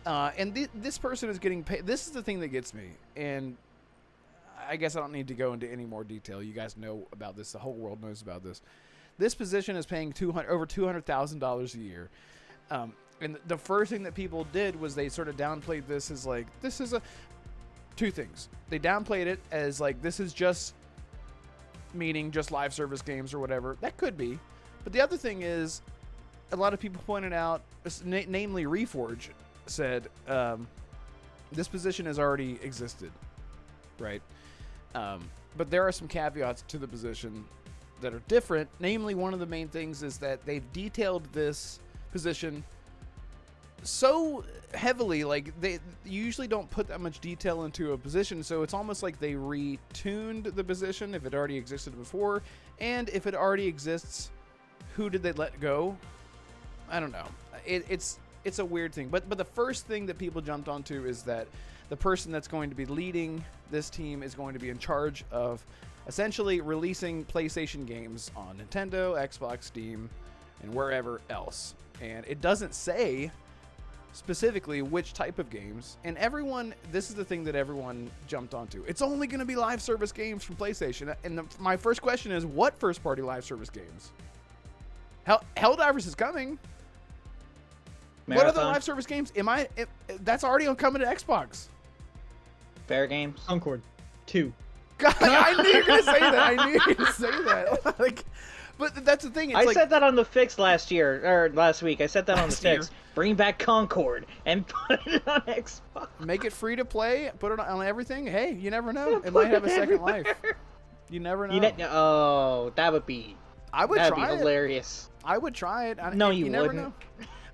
and this person is getting paid. This is the thing that gets me, and I guess I don't need to go into any more detail. You guys know about this. The whole world knows about this. This position is paying over $200,000 a year. And the first thing that people did was they sort of downplayed this as like, this is two things. They downplayed it as like, this is just meaning just live service games or whatever. That could be. But the other thing is, a lot of people pointed out, namely Reforge, said this position has already existed, right? But there are some caveats to the position that are different. Namely, one of the main things is that they've detailed this position so heavily, like they usually don't put that much detail into a position, so it's almost like they retuned the position if it already existed before, and if it already exists, who did they let go? I don't know. It's a weird thing, but the first thing that people jumped onto is that the person that's going to be leading this team is going to be in charge of essentially releasing PlayStation games on Nintendo, Xbox, Steam, and wherever else. And it doesn't say specifically which type of games, and this is the thing that everyone jumped onto. It's only going to be live service games from PlayStation, and my first question is, what first party live service games? Helldivers is coming. Marathon, What other live service games? That's already coming to Xbox. Fair Games. Concord 2. God, I knew you were gonna say that. I knew you were gonna say that. Like, but that's the thing. It's I like, said that on the fix last week. I said that on the Last year. fix. Bring back Concord and put it on Xbox. make it free to play, put it on everything. Hey, you never know. It might have a second life. You never know. Oh, that would be. I would That'd try be it. hilarious. I would try it. No, you you never wouldn't. know.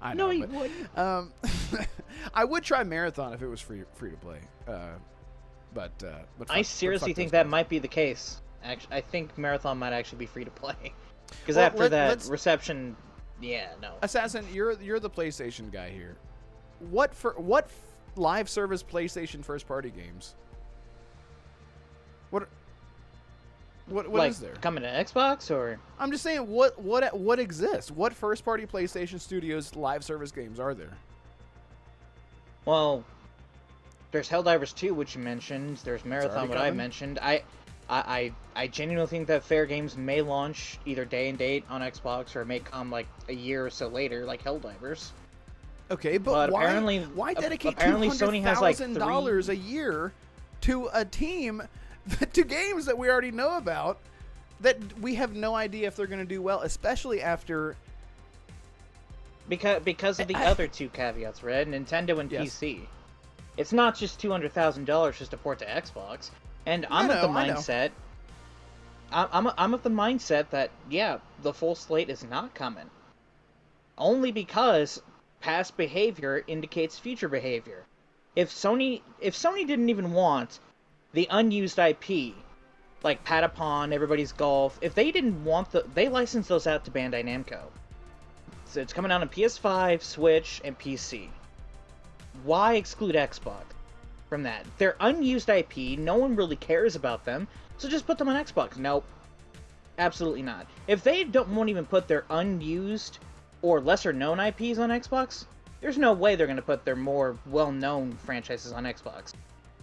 I No, know, you but, wouldn't. I would try Marathon if it was free to play. But I seriously fuck think those that guys. might be the case. Actually, I think Marathon might actually be free to play. Because Well, after that let's- reception, yeah, no. Assassin, you're the PlayStation guy here. What live service PlayStation first party games? What What like, is there? coming to Xbox or? I'm just saying, what exists? What first-party PlayStation Studios live service games are there? Well, there's Helldivers 2, which you mentioned. There's Marathon, what I mentioned. I genuinely think that Fair Games may launch either day and date on Xbox, or it may come like a year or so later, like Helldivers. Okay, but why dedicate $200,000 a year to a team, to games that we already know about, that we have no idea if they're going to do well, especially after... Because of the other two caveats, Red, Nintendo and PC. It's not just $200,000 just to port to Xbox. And I'm of the mindset... I'm of the mindset that, yeah, the full slate is not coming. Only because past behavior indicates future behavior. If Sony didn't even want the unused IP, like Patapon, Everybody's Golf, if they didn't want they licensed those out to Bandai Namco. So it's coming out on PS5, Switch, and PC. Why exclude Xbox from that? They're unused IP, no one really cares about them, so just put them on Xbox. Nope. Absolutely not. If they won't even put their unused or lesser-known IPs on Xbox, there's no way they're going to put their more well-known franchises on Xbox.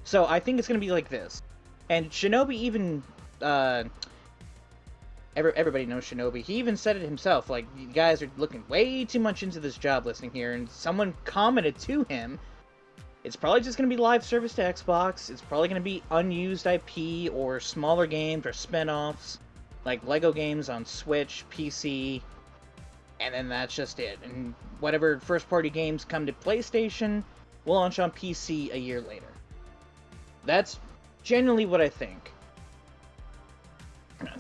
So I think it's going to be like this. And Shinobi even... everybody knows Shinobi. He even said it himself, like, you guys are looking way too much into this job listing here, and someone commented to him, it's probably just going to be live service to Xbox, it's probably going to be unused IP, or smaller games, or spin-offs, like Lego games on Switch, PC, and then that's just it. And whatever first-party games come to PlayStation will launch on PC a year later. That's generally what I think.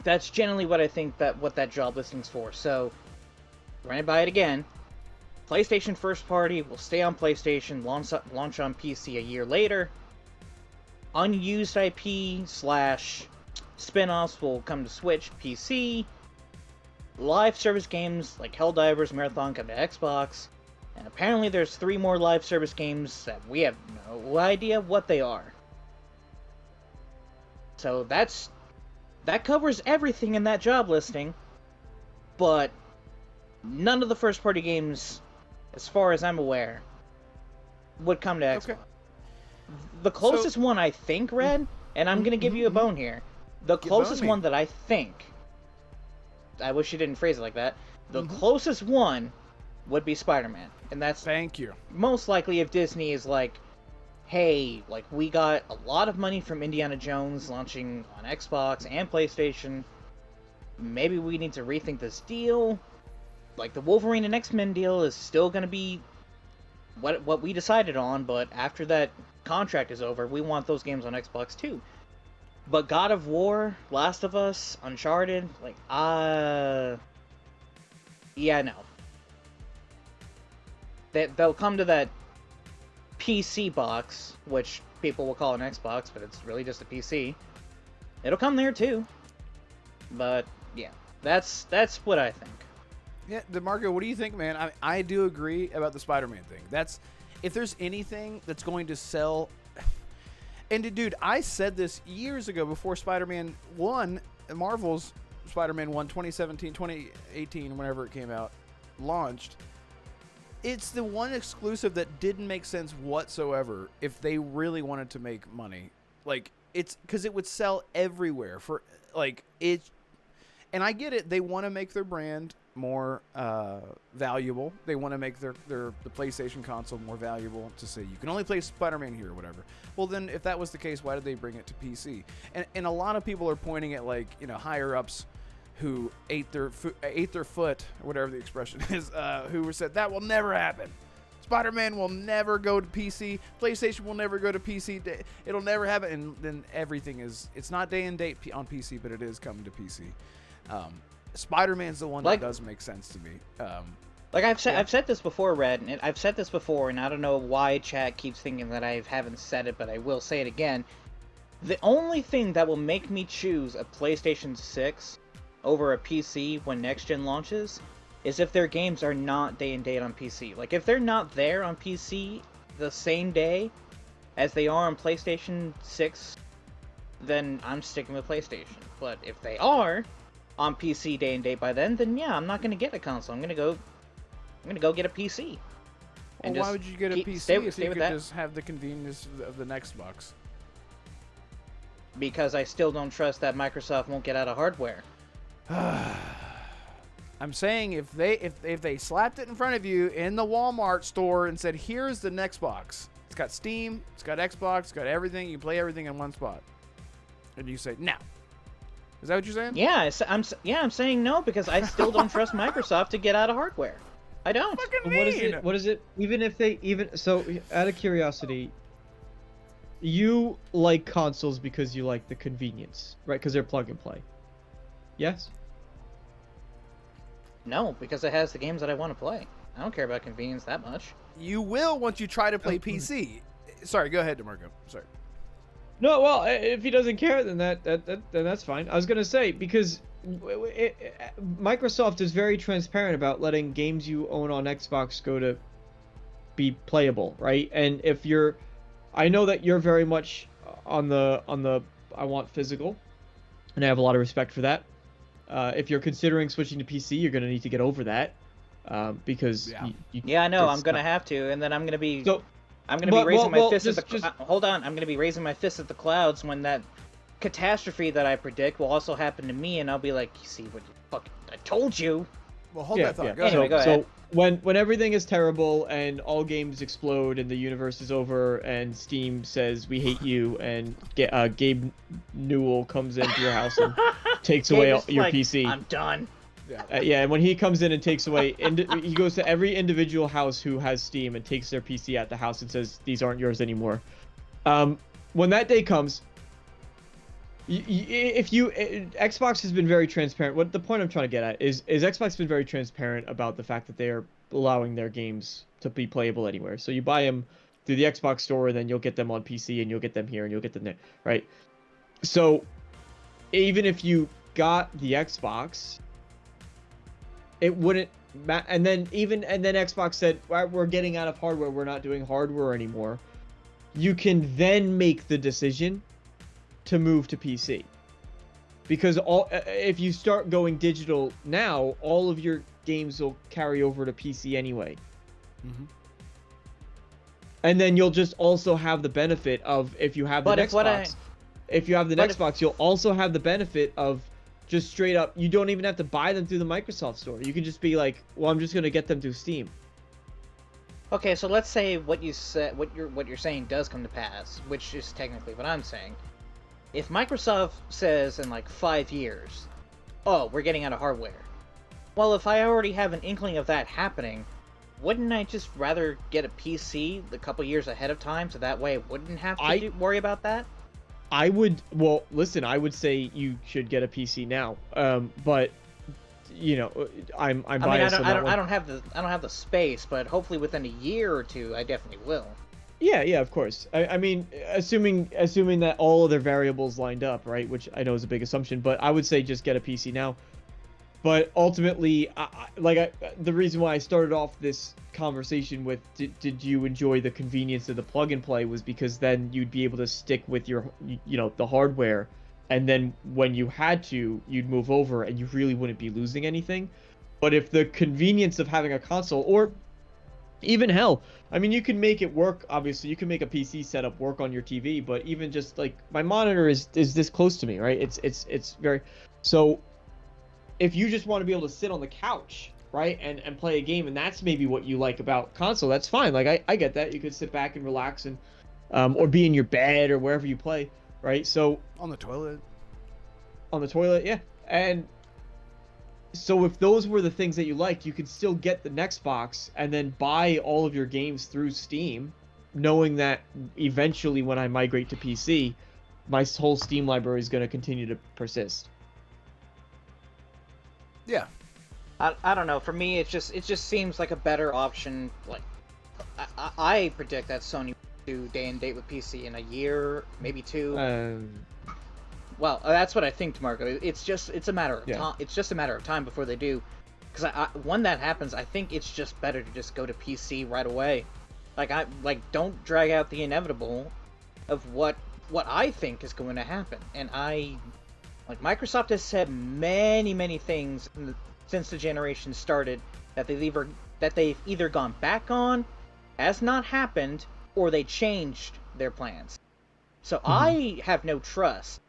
That's generally what I think what that job listing's for. So, run it by it again. PlayStation first party will stay on PlayStation, launch on PC a year later. Unused IP / spin-offs will come to Switch, PC. Live service games like Helldivers, Marathon come to Xbox. And apparently there's 3 more live service games that we have no idea what they are. So that covers everything in that job listing, but none of the first-party games, as far as I'm aware, would come to Xbox. Okay. The closest one I think, Red, and I'm going to give you a bone here, the closest one that I think, I wish you didn't phrase it like that, the closest one would be Spider-Man, and that's thank you. Most likely if Disney is like, hey, like, we got a lot of money from Indiana Jones launching on Xbox and PlayStation. Maybe we need to rethink this deal. Like, the Wolverine and X-Men deal is still going to be what we decided on, but after that contract is over, we want those games on Xbox too. But God of War, Last of Us, Uncharted, like, yeah, no. They'll come to that PC box, which people will call an Xbox, but it's really just a PC. It'll come there too. But yeah, that's what I think. Yeah, Damarco, what do you think, man? I do agree about the Spider-Man thing. That's, if there's anything that's going to sell. And dude, I said this years ago before Spider-Man 1, Marvel's Spider-Man 1, 2017, 2018, whenever it came out, launched. It's the one exclusive that didn't make sense whatsoever if they really wanted to make money. Like, it's because it would sell everywhere for, like, it. And I get it. They want to make their brand more valuable. They want to make the PlayStation console more valuable to say you can only play Spider-Man here or whatever. Well, then if that was the case, why did they bring it to PC? And a lot of people are pointing at, like, you know, higher ups who ate their foot, or whatever the expression is, who said that will never happen. Spider-Man will never go to PC. PlayStation will never go to PC. It'll never happen. And then everything is, it's not day and date on PC, but it is coming to PC. Spider-Man's the one that does make sense to me. Like I've said this before, Red, and I've said this before, and I don't know why chat keeps thinking that I haven't said it, but I will say it again. The only thing that will make me choose a PlayStation 6 over a PC when next gen launches is if their games are not day and date on PC. Like, if they're not there on PC the same day as they are on PlayStation 6 then I'm sticking with PlayStation. But if they are on PC day and date by then yeah, I'm not gonna get a console. I'm gonna go get a PC. Well, why would you get a PC stay if with you could that. just have the convenience of the next box? Because I still don't trust that Microsoft won't get out of hardware. I'm saying if they slapped it in front of you in the Walmart store and said, "Here's the next box. It's got Steam, it's got Xbox, it's got everything. You play everything in one spot," and you say, "No." Is that what you're saying? Yeah, I'm saying no because I still don't trust Microsoft to get out of hardware. I don't. Fucking What is mean. it? What is it? Even if they so out of curiosity, you like consoles because you like the convenience, right? Because they're plug and play. Yes. No, because it has the games that I want to play. I don't care about convenience that much. You will once you try to play PC. Sorry, go ahead, Damarco. Sorry. No, well, if he doesn't care, then then that's fine. I was gonna say because Microsoft is very transparent about letting games you own on Xbox go to be playable, right? And if you're, I know that you're very much on the I want physical, and I have a lot of respect for that. If you're considering switching to PC, you're gonna need to get over that, because Yeah, I know. I'm it's gonna not- have to, and then I'm gonna be. So, I'm gonna be raising my fist at the. just- Hold on, I'm gonna be raising my fist at the clouds when that catastrophe that I predict will also happen to me, and I'll be like, "You see what you fucking? I told you." Well, hold that thought. Go Anyway, ahead. go ahead. So when everything is terrible and all games explode and the universe is over and Steam says we hate you and Gabe Newell comes into your house and takes away Gabe is your like, PC. I'm done. Yeah, and when he comes in and takes away, he goes to every individual house who has Steam and takes their PC at the house and says, "These aren't yours anymore." When that day comes, Xbox has been very transparent. What the point I'm trying to get at is Xbox has been very transparent about the fact that they are allowing their games to be playable anywhere. So you buy them through the Xbox store, and then you'll get them on PC, and you'll get them here, and you'll get them there, right? So even if you got the Xbox, it wouldn't and then Xbox said, we're getting out of hardware, we're not doing hardware anymore. You can then make the decision to move to PC, because if you start going digital now, all of your games will carry over to PC anyway. Mm-hmm. And then you'll just also have the benefit of, if you have the Xbox, you'll also have the benefit of just straight up, you don't even have to buy them through the Microsoft store. You can just be like, well, I'm just going to get them through Steam. Okay, so let's say what you said, what you're saying does come to pass, which is technically what I'm saying. If Microsoft says in like 5 years, "Oh, we're getting out of hardware," well, if I already have an inkling of that happening, wouldn't I just rather get a PC a couple years ahead of time, so that way I wouldn't have to worry about that? I would say you should get a PC now. But you know, I'm biased. I don't have the space, but hopefully within a year or two, I definitely will. Yeah, of course. I mean, assuming that all other variables lined up, right? Which I know is a big assumption, but I would say just get a PC now. But ultimately, the reason why I started off this conversation with did you enjoy the convenience of the plug and play was because then you'd be able to stick with your, the hardware, and then when you had to, you'd move over and you really wouldn't be losing anything. But if the convenience of having a console, or even hell, I mean, you can make it work. Obviously, you can make a PC setup work on your TV, but even just like my monitor is this close to me, right? It's very so. If you just want to be able to sit on the couch, right, and play a game, and that's maybe what you like about console, that's fine. Like I get that. You could sit back and relax and or be in your bed or wherever you play, right? So On the toilet, yeah. And so if those were the things that you liked, you could still get the next box and then buy all of your games through Steam, knowing that eventually when I migrate to PC, my whole Steam library is going to continue to persist. yeah. I don't know. For me, it just seems like a better option. Like, I predict that Sony will do day and date with PC in a year, maybe 2. Well, that's what I think, Damarco. It's a matter of time. It's just a matter of time before they do. Because when that happens, I think it's just better to just go to PC right away. Don't drag out the inevitable of what what I think is going to happen. And Microsoft has said many things since the generation started that they've either gone back on, has not happened, or they changed their plans. So I have no trust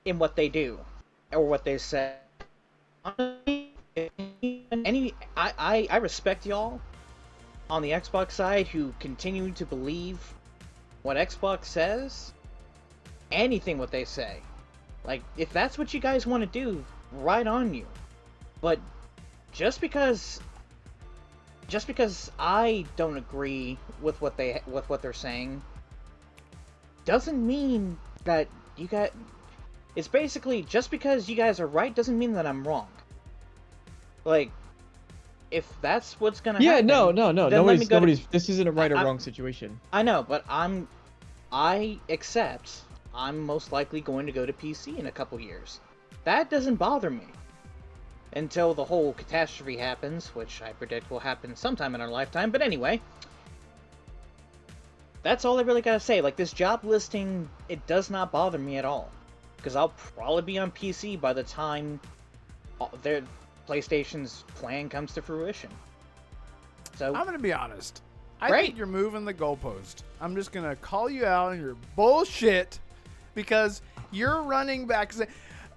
in what they do or what they say. I respect y'all on the Xbox side who continue to believe what Xbox says, anything what they say. Like, if that's what you guys want to do, right on you. But just because I don't agree with what they're saying doesn't mean that you got. It's basically just because you guys are right doesn't mean that I'm wrong. Like, if that's what's gonna happen, no. then Nobody's. This isn't a right or wrong situation. I know, but I accept I'm most likely going to go to PC in a couple years. That doesn't bother me. Until the whole catastrophe happens, which I predict will happen sometime in our lifetime. But anyway, that's all I really gotta say. Like, this job listing, it does not bother me at all. Because I'll probably be on PC by the time their PlayStation's plan comes to fruition. So I'm gonna be honest. I think you're moving the goalpost. I'm just gonna call you out on your bullshit because you're running back.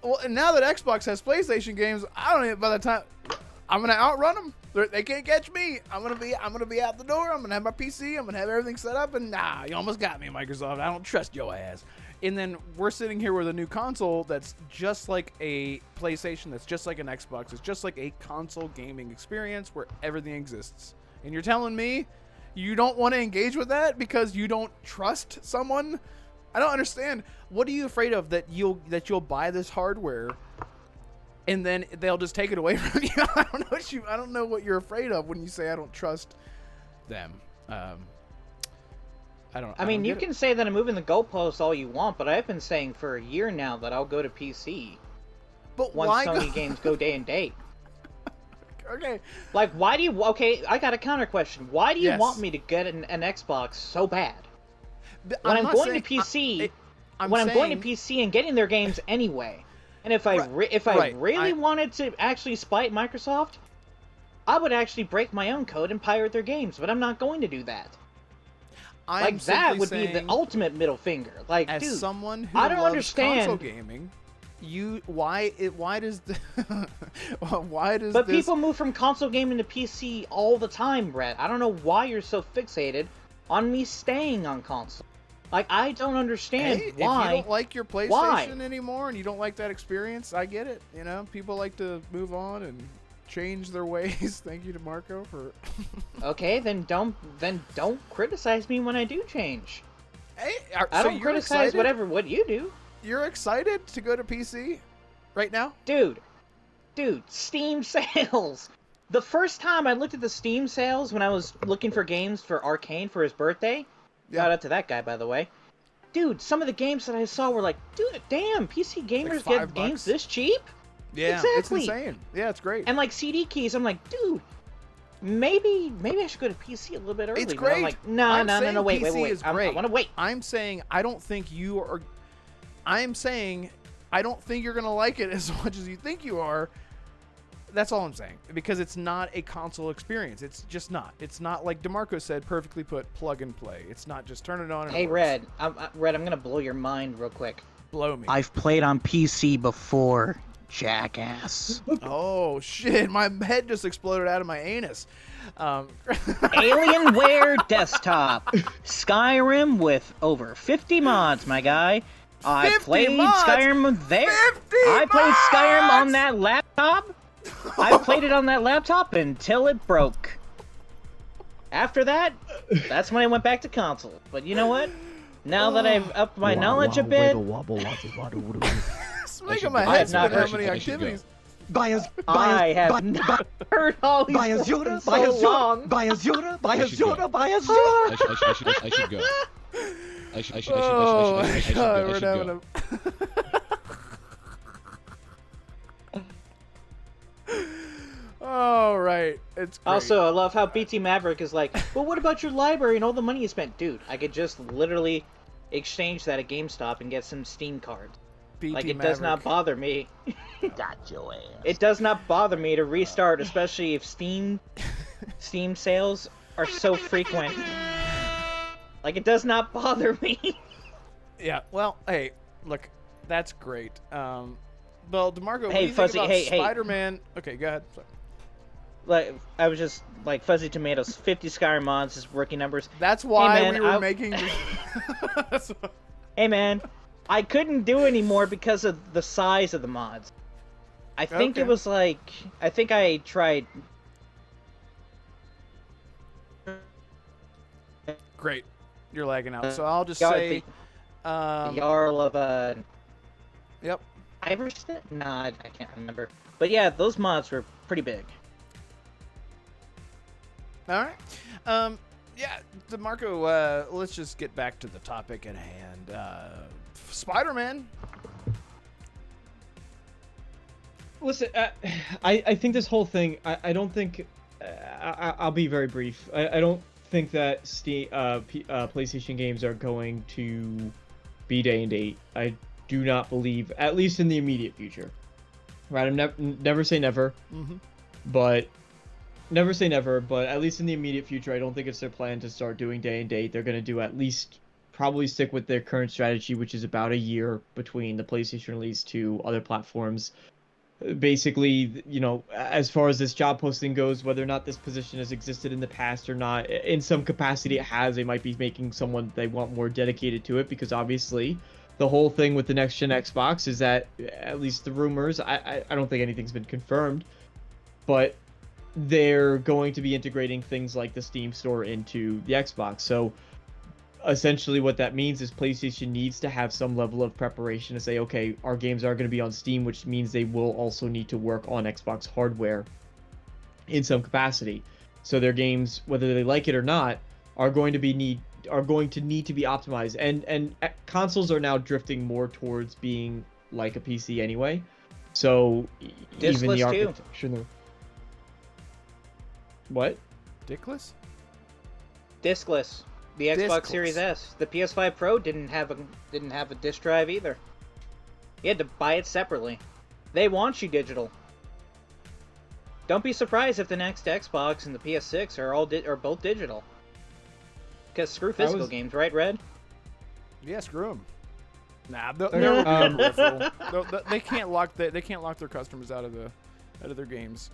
Well, and now that Xbox has PlayStation games, I don't even. By the time I'm gonna outrun them, they can't catch me. I'm gonna be out the door. I'm gonna have my PC. I'm gonna have everything set up. And nah, you almost got me, Microsoft. I don't trust your ass. And then we're sitting here with a new console that's just like a PlayStation. That's just like an Xbox. It's just like a console gaming experience where everything exists. And you're telling me you don't want to engage with that because you don't trust someone? I don't understand. What are you afraid of, that you'll buy this hardware and then they'll just take it away from you? I don't know what you're afraid of when you say I don't trust them. I mean, you can say that I'm moving the goalposts all you want, but I've been saying for a year now that I'll go to PC. But once why Sony games go day and date. Okay. Like, why do you... Okay, I got a counter question. Why do you want me to get an Xbox so bad? When I'm going to PC... I'm going to PC and getting their games anyway. And if I really wanted to actually spite Microsoft, I would actually break my own code and pirate their games, but I'm not going to do that. Like, that would be the ultimate middle finger. Like, as dude, someone who I don't loves understand console gaming, why does But people move from console gaming to PC all the time, Brett. I don't know why you're so fixated on me staying on console. Like, I don't understand why. If you don't like your PlayStation anymore and you don't like that experience, I get it. You know, people like to move on and change their ways. Thank you to Marco for. Okay, then don't criticize me when I do change. Hey, I don't criticize what you do. You're excited to go to PC right now? Dude, Steam sales. The first time I looked at the Steam sales when I was looking for games for Arcane for his birthday, shout out to that guy, by the way. Dude, some of the games that I saw were like, dude, damn, PC gamers get games this cheap? Yeah, exactly. It's insane. Yeah, it's great. And like CD keys, I'm like, dude, maybe I should go to PC a little bit early. It's great. I'm like, no, wait. I want to wait. I'm saying I don't think you are. I'm saying I don't think you're gonna like it as much as you think you are. That's all I'm saying, because it's not a console experience. It's just not. It's not like Damarco said, perfectly put, plug and play. It's not just turn it on and Hey, it works. Red, I'm gonna blow your mind real quick. Blow me. I've played on PC before, jackass. Oh shit! My head just exploded out of my anus. Alienware desktop, Skyrim with over 50 mods, my guy. I played Skyrim there. I played Skyrim on that laptop. I played it on that laptop until it broke. After that, that's when I went back to console. But you know what? Now that I've upped my knowledge a bit, Smacking my head spinning how many activities. I have not heard all these words so long. I should go. Oh my god, we're having a... All right, it's great. Also, I love how BT Maverick is like, well, what about your library and all the money you spent? Dude, I could just literally exchange that at GameStop and get some Steam cards. BP Like, it does not Maverick. bother me. Got your ass. It does not bother me to restart, especially if Steam sales are so frequent. Like, it does not bother me. Yeah. Well, hey, look, that's great. Well, Damarco, what Hey, do you Fuzzy, think about hey. Spider-Man? Okay, go ahead. Sorry. Like, I was just like Fuzzy Tomatoes, 50 Skyrim mods is rookie numbers. That's why man, we were I- making. That's why- Hey man, I couldn't do any more because of the size of the mods. I think Okay. it was like, I think I tried. Great. You're lagging out. So I'll just Got say. the Jarl of Yep. Iverstead? Nah, I can't remember. But yeah, those mods were pretty big. All right. Yeah, DeMarco, let's just get back to the topic at hand. Spider-Man. Listen, I think this whole thing. I don't think. I'll be very brief. I don't think that PlayStation games are going to be day and date. I do not believe, at least in the immediate future. Right? I'm never say never, Mm-hmm. but never say never. But at least in the immediate future, I don't think it's their plan to start doing day and date. They're going to do at least probably stick with their current strategy, which is about a year between the PlayStation release to other platforms. Basically, you know, as far as this job posting goes, whether or not this position has existed in the past or not, in some capacity it has. They might be making someone they want more dedicated to it, because obviously the whole thing with the next gen Xbox is that, at least the rumors, I don't think anything's been confirmed, but they're going to be integrating things like the Steam store into the Xbox. So essentially what that means is PlayStation needs to have some level of preparation to say, okay, our games are going to be on Steam, which means they will also need to work on Xbox hardware in some capacity. So their games, whether they like it or not, are going to need to be optimized. And consoles are now drifting more towards being like a PC anyway. So even the Diskless too. architecture. What? Dickless? Diskless. The Xbox Diskless. Series S. The PS5 Pro didn't have a disc drive either. You had to buy it separately. They want you digital. Don't be surprised if the next Xbox and the PS6 are both digital. Because screw physical games, right, Red? Yeah, screw them. Nah, they'll Okay, be peripheral. They can't lock their customers out of their games.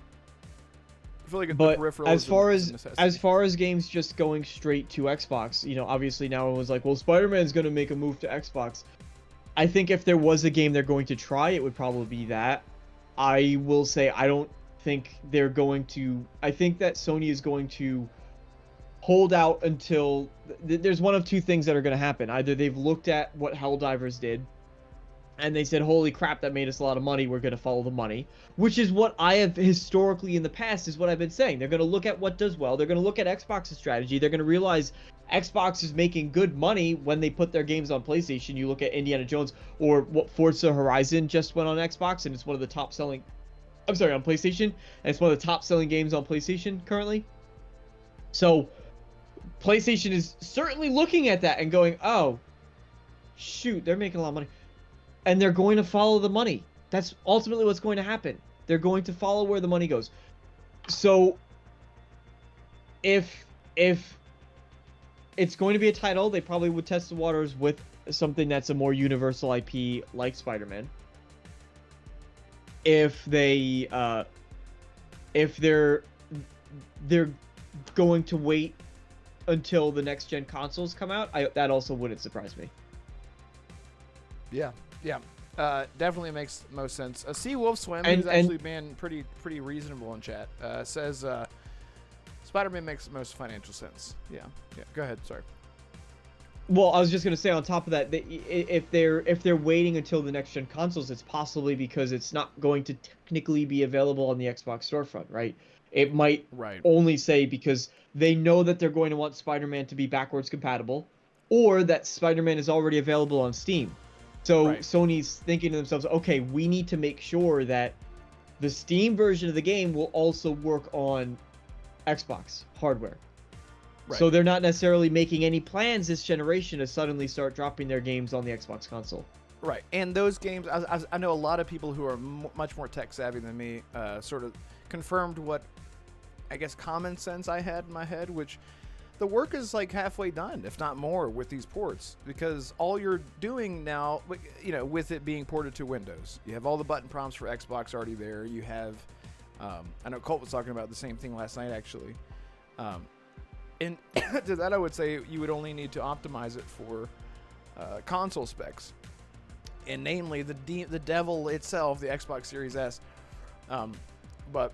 I feel like the But peripheral as is far a as necessity. games just going straight to Xbox, you know, obviously now everyone's like, well, Spider-Man's going to make a move to Xbox. I think if there was a game they're going to try, it would probably be that. I will say I don't think they're going to. I think that Sony is going to hold out until there's one of two things that are going to happen. Either they've looked at what Helldivers did and they said, holy crap, that made us a lot of money, we're going to follow the money, which is what I have historically in the past is what I've been saying. They're going to look at what does well. They're going to look at Xbox's strategy. They're going to realize Xbox is making good money when they put their games on PlayStation. You look at Indiana Jones, or what Forza Horizon just went on Xbox, and it's one of the top selling, on PlayStation, and it's one of the top selling games on PlayStation currently. So PlayStation is certainly looking at that and going, oh, shoot, they're making a lot of money. And they're going to follow the money. That's ultimately what's going to happen. They're going to follow where the money goes. So if it's going to be a title, they probably would test the waters with something that's a more universal IP like Spider-Man. If they're going to wait until the next gen consoles come out, that also wouldn't surprise me. Yeah. Definitely makes most sense. Sea Wolf Swim, And- who's actually been pretty reasonable in chat, says Spider-Man makes the most financial sense. Yeah. Go ahead. Sorry. Well, I was just gonna say on top of that, if they're waiting until the next gen consoles, it's possibly because it's not going to technically be available on the Xbox storefront, right? It might Right. only say because they know that they're going to want Spider-Man to be backwards compatible, or that Spider-Man is already available on Steam. So Right. Sony's thinking to themselves, okay, we need to make sure that the Steam version of the game will also work on Xbox hardware. Right. So they're not necessarily making any plans this generation to suddenly start dropping their games on the Xbox console. Right, and those games, I know a lot of people who are much more tech savvy than me sort of confirmed what, I guess, common sense I had in my head, which the work is like halfway done, if not more, with these ports, because all you're doing now, you know, with it being ported to Windows, you have all the button prompts for Xbox already there. You have, I know Colt was talking about the same thing last night, actually. And to that, I would say you would only need to optimize it for console specs. And namely the devil itself, the Xbox Series S. But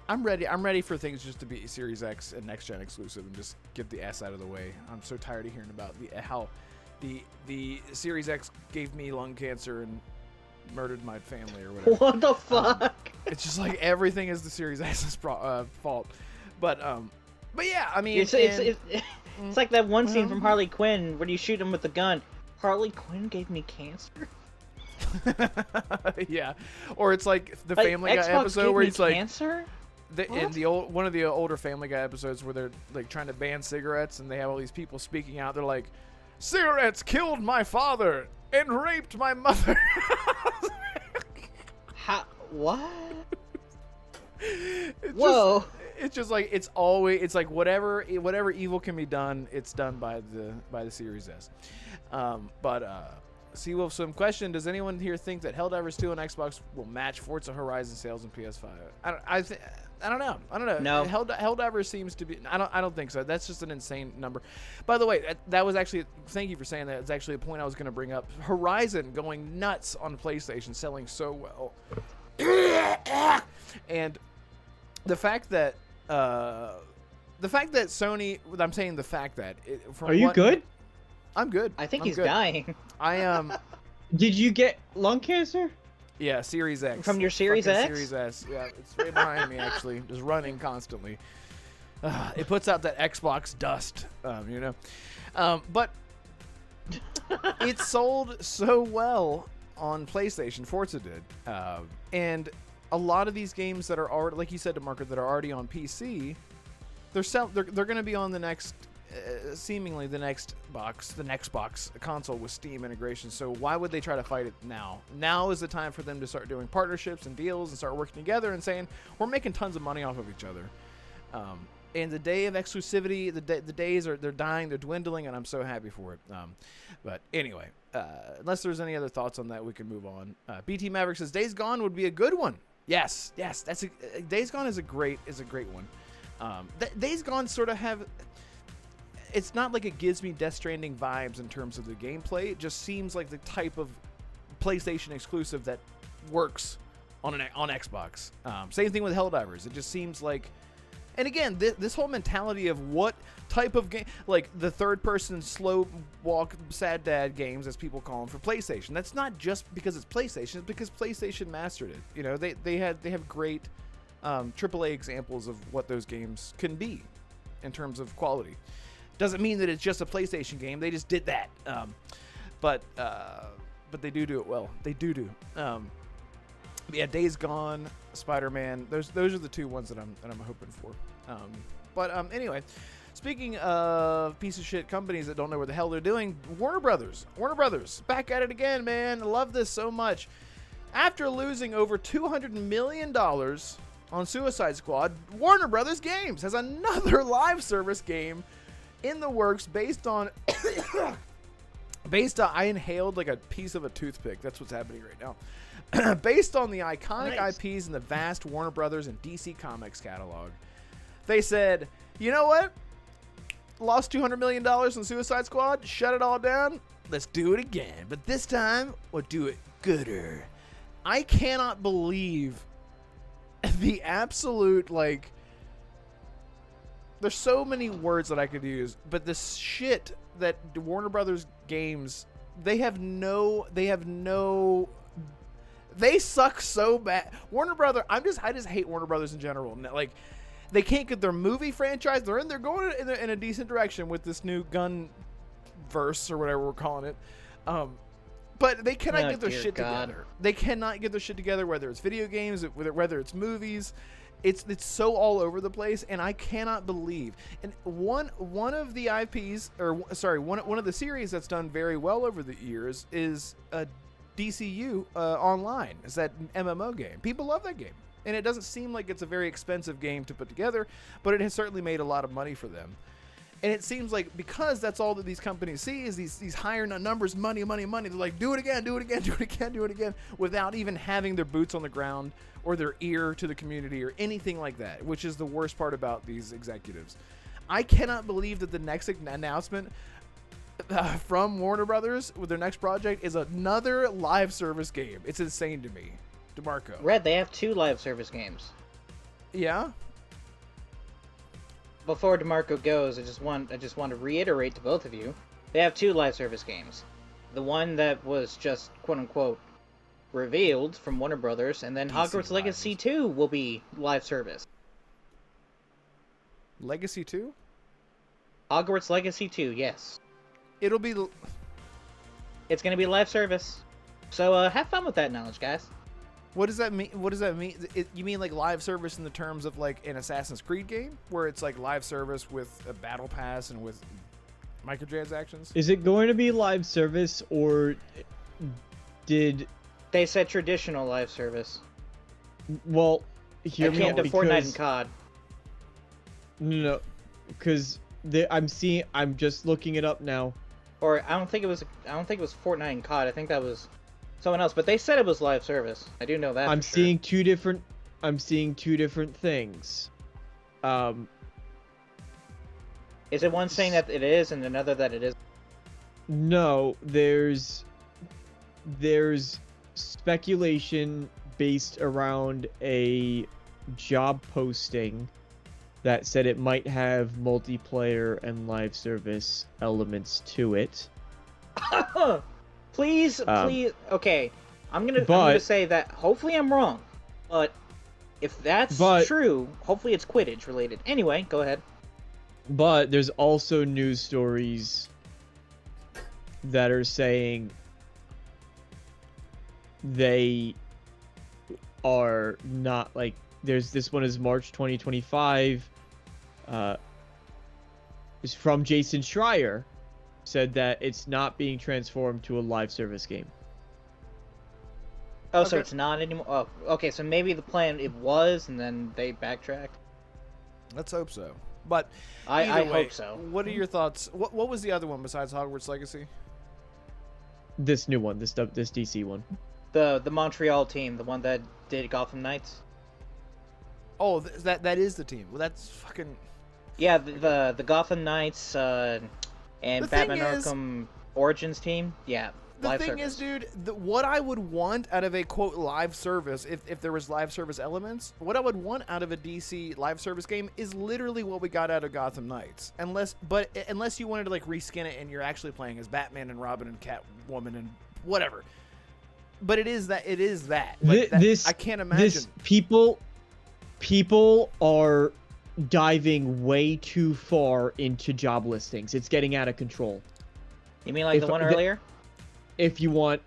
I'm ready for things just to be Series X and next gen exclusive and just get the S out of the way. I'm so tired of hearing about how the Series X gave me lung cancer and murdered my family or whatever. What the fuck? It's just like everything is the Series X's fault. But yeah, I mean, it's like that one scene from Harley Quinn where you shoot him with a gun. Harley Quinn gave me cancer. Yeah, or it's like the Like, Family Guy Xbox episode gave where me he's like, cancer? in the old one of the older Family Guy episodes where they're like trying to ban cigarettes and they have all these people speaking out. They're like, cigarettes killed my father and raped my mother. How? What? Whoa. It's just like it's like whatever evil can be done, it's done by the Series S. Seawolf Swim question: does anyone here think that Helldivers 2 on Xbox will match Forza Horizon sales on PS5? I don't know. No. Helldivers seems to be. I don't think so. That's just an insane number. By the way, that was actually. Thank you for saying that. It's actually a point I was going to bring up. Horizon going nuts on PlayStation, selling so well, and the fact that Sony. I'm saying the fact that. Are you good? I'm good. I think I'm he's good. dying. I am. Did you get lung cancer? Yeah, Series X. From your Series Fucking X? Series S. Yeah, it's right behind me, actually. Just running constantly. It puts out that Xbox dust, you know. But it sold so well on PlayStation. Forza did. And a lot of these games that are already, like you said, Damarco, that are already on PC, they're going to be on the next... seemingly the next box console with Steam integration. So why would they try to fight it now? Now is the time for them to start doing partnerships and deals and start working together and saying we're making tons of money off of each other. And the day of exclusivity, the days they're dying, they're dwindling, and I'm so happy for it. But anyway, unless there's any other thoughts on that, we can move on. BT Maverick says Days Gone would be a good one. Yes, that's Days Gone is a great one. Days Gone sort of have. It's not like it gives me Death Stranding vibes in terms of the gameplay. It just seems like the type of PlayStation exclusive that works on Xbox. Same thing with Helldivers. It just seems like, and again, this whole mentality of what type of game, like the third-person slow walk sad dad games, as people call them, for PlayStation. That's not just because it's PlayStation. It's because PlayStation mastered it. You know, they have great AAA examples of what those games can be in terms of quality. Doesn't mean that it's just a PlayStation game. They just did that. But they do it well. They do. Yeah, Days Gone, Spider-Man. Those are the two ones that I'm hoping for. Anyway, speaking of piece of shit companies that don't know what the hell they're doing, Warner Brothers back at it again, man. I love this so much. After losing over $200 million on Suicide Squad, Warner Brothers Games has another live service game in the works based on I inhaled like a piece of a toothpick. That's what's happening right now. Based on the iconic IPs in the vast Warner Brothers and DC Comics catalog. They said, you know what? Lost $200 million on Suicide Squad. Shut it all down. Let's do it again. But this time, we'll do it gooder. I cannot believe the absolute, like... There's so many words that I could use, but the shit that Warner Brothers Games, they suck so bad. Warner Brothers, I just hate Warner Brothers in general. Like, they can't get their movie franchise. They're going in a decent direction with this new gun verse or whatever we're calling it. But they cannot get their shit together. They cannot get their shit together, whether it's video games, whether it's movies. It's so all over the place, and I cannot believe. And one of the IPs, or sorry, one of the series that's done very well over the years is DCU Online. It's that MMO game. People love that game, and it doesn't seem like it's a very expensive game to put together, but it has certainly made a lot of money for them. And it seems like because that's all that these companies see is these higher numbers, money. They're like, do it again, without even having their boots on the ground or their ear to the community or anything like that, which is the worst part about these executives. I cannot believe that the next announcement from Warner Brothers with their next project is another live service game. It's insane to me. DeMarco. Red, they have 2 live service games. Yeah? Before DeMarco goes, I just want to reiterate to both of you, they have 2 live service games. The one that was just quote unquote revealed from Warner Brothers, and then Hogwarts Legacy 2 will be live service. Legacy 2? Hogwarts Legacy 2, yes. It'll be... It's going to be live service. So have fun with that knowledge, guys. What does that mean? You mean like live service in the terms of like an Assassin's Creed game, where it's like live service with a battle pass and with microtransactions? Is it going to be live service, or did They said traditional live service. well hear me Akin out, to Fortnite and because COD. no, because I'm just looking it up now. Or I don't think it was Fortnite and COD. I think that was someone else, but they said it was live service. I do know that. I'm for seeing two different things. Is it one saying that it is and another that it is? No, there's speculation based around a job posting that said it might have multiplayer and live service elements to it. Please. Okay, I'm gonna say that. Hopefully, I'm wrong, but if that's true, hopefully it's Quidditch related. Anyway, go ahead. But there's also news stories that are saying they are not, like, this one is March 2025. Is from Jason Schreier, said that it's not being transformed to a live service game. Oh, so it's not anymore. Oh, okay. So maybe the plan it was, and then they backtracked. Let's hope so. But I way, hope so. What are your thoughts? What was the other one besides Hogwarts Legacy? This new one, this DC one. The Montreal team, the one that did Gotham Knights. Oh, that is the team. Well, that's fucking. Yeah, the Gotham Knights and Batman Arkham Origins team. Yeah. The thing is, dude, what I would want out of a quote live service, if there was live service elements, what I would want out of a DC live service game is literally what we got out of Gotham Knights. Unless you wanted to like reskin it and you're actually playing as Batman and Robin and Catwoman and whatever. But it is that. Like, I can't imagine. People are diving way too far into job listings. It's getting out of control. You mean like the one earlier? If you want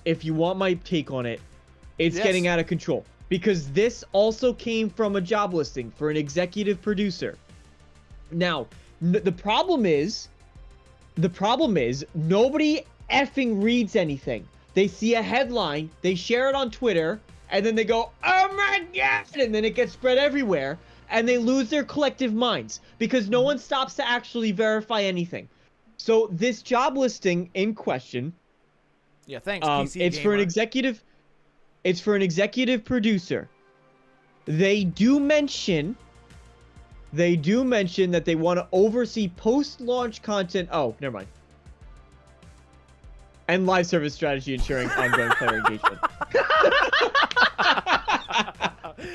my take on it, it's getting out of control. Because this also came from a job listing for an executive producer. Now, the problem is nobody effing reads anything. They see a headline, they share it on Twitter, and then they go, "Oh my god!" And then it gets spread everywhere, and they lose their collective minds because no one stops to actually verify anything. So this job listing in question, yeah, thanks. PC it's gamer. for an executive. It's for an executive producer. They do mention that they want to oversee post-launch content. Oh, never mind. And live service strategy, ensuring ongoing player engagement.